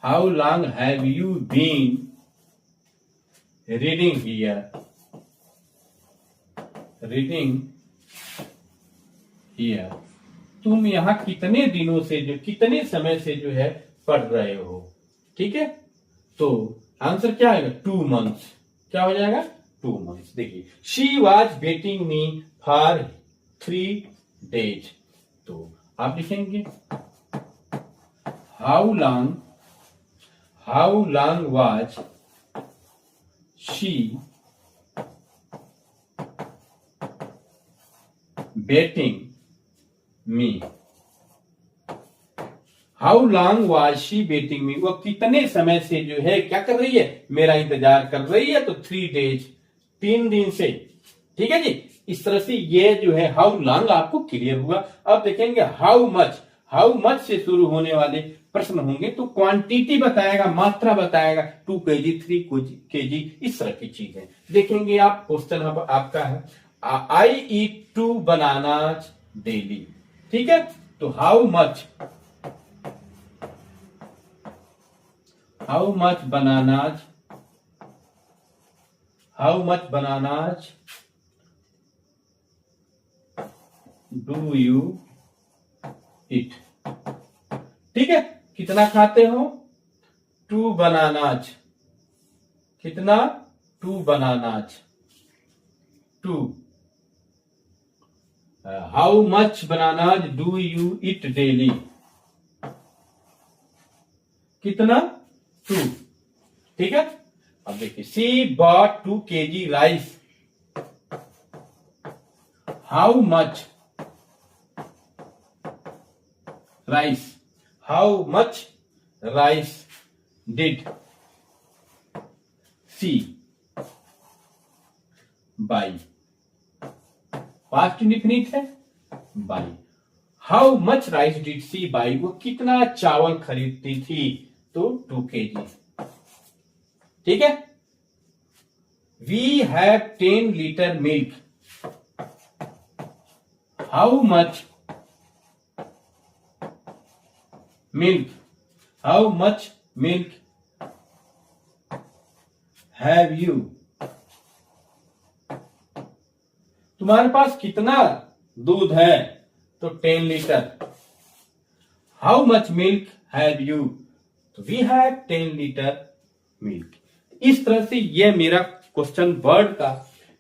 how long have you been reading here, तुम यहां कितने दिनों से, जो कितने समय से जो है पढ़ रहे हो। ठीक है, तो आंसर क्या आएगा, 2 months, क्या हो जाएगा, 2 months। देखिए she was waiting me for 3 days, तो आप लिखेंगे how long was she waiting me, how long was she waiting me, वो कितने समय से जो है क्या कर रही है, मेरा इंतजार कर रही है, तो 3 days, 3 दिन से। ठीक है जी, इस तरह से ये जो है हाउ लॉन्ग आपको क्लियर हुआ। अब देखेंगे हाउ मच से शुरू होने वाले प्रश्न होंगे तो क्वांटिटी बताएगा, मात्रा बताएगा, 2 kg 3 kg, इस तरह की चीजें देखेंगे आप। क्वेश्चन आपका है आई ईट 2 bananas डेली। ठीक है, तो how much bananas do you eat। ठीक है, कितना खाते हो, 2 bananas, कितना, 2 bananas, 2। How much bananas do you eat daily, कितना, 2। ठीक है, अब देखिए she bought 2 kg rice, how much rice did she buy, past indefinite है, buy. How much rice did she buy, वो कितना चावल खरीदती थी, तो 2 kg। ठीक है, we have 10 litre milk, how much milk have you, तुम्हारे पास कितना दूध है, तो 10 litre. How much milk have you, तो वी हैव 10 लीटर मिल्क। इस तरह से ये मेरा क्वेश्चन वर्ड का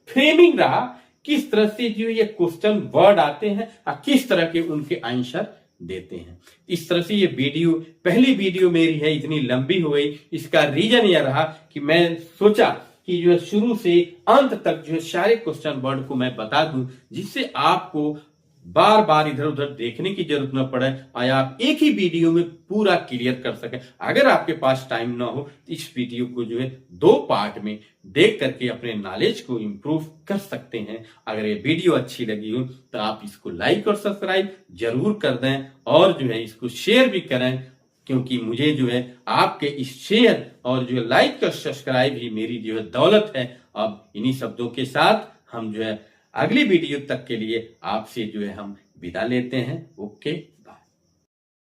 फ्रेमिंग रहा, किस तरह से जो ये क्वेश्चन वर्ड आते हैं और किस तरह के उनके आंसर देते हैं। इस तरह से ये वीडियो, पहली वीडियो मेरी है, इतनी लंबी हो गई। इसका रीजन यह रहा कि मैं सोचा कि जो है शुरू से अंत तक जो है सारे क्वेश्चन वर्ड को मैं बता दूं, जिससे आपको बार बार इधर उधर देखने की जरूरत न पड़े और आप एक ही वीडियो में पूरा क्लियर कर सकें। अगर आपके पास टाइम ना हो तो इस वीडियो को जो है 2 पार्ट में देख करके अपने नॉलेज को इंप्रूव कर सकते हैं। अगर ये वीडियो अच्छी लगी हो तो आप इसको लाइक और सब्सक्राइब जरूर कर दें और जो है इसको शेयर भी करें, क्योंकि मुझे जो है आपके इस शेयर और जो लाइक और सब्सक्राइब ही मेरी जो है दौलत है। अब इन्हीं शब्दों के साथ हम जो है अगली वीडियो तक के लिए आपसे जो है हम विदा लेते हैं। ओके।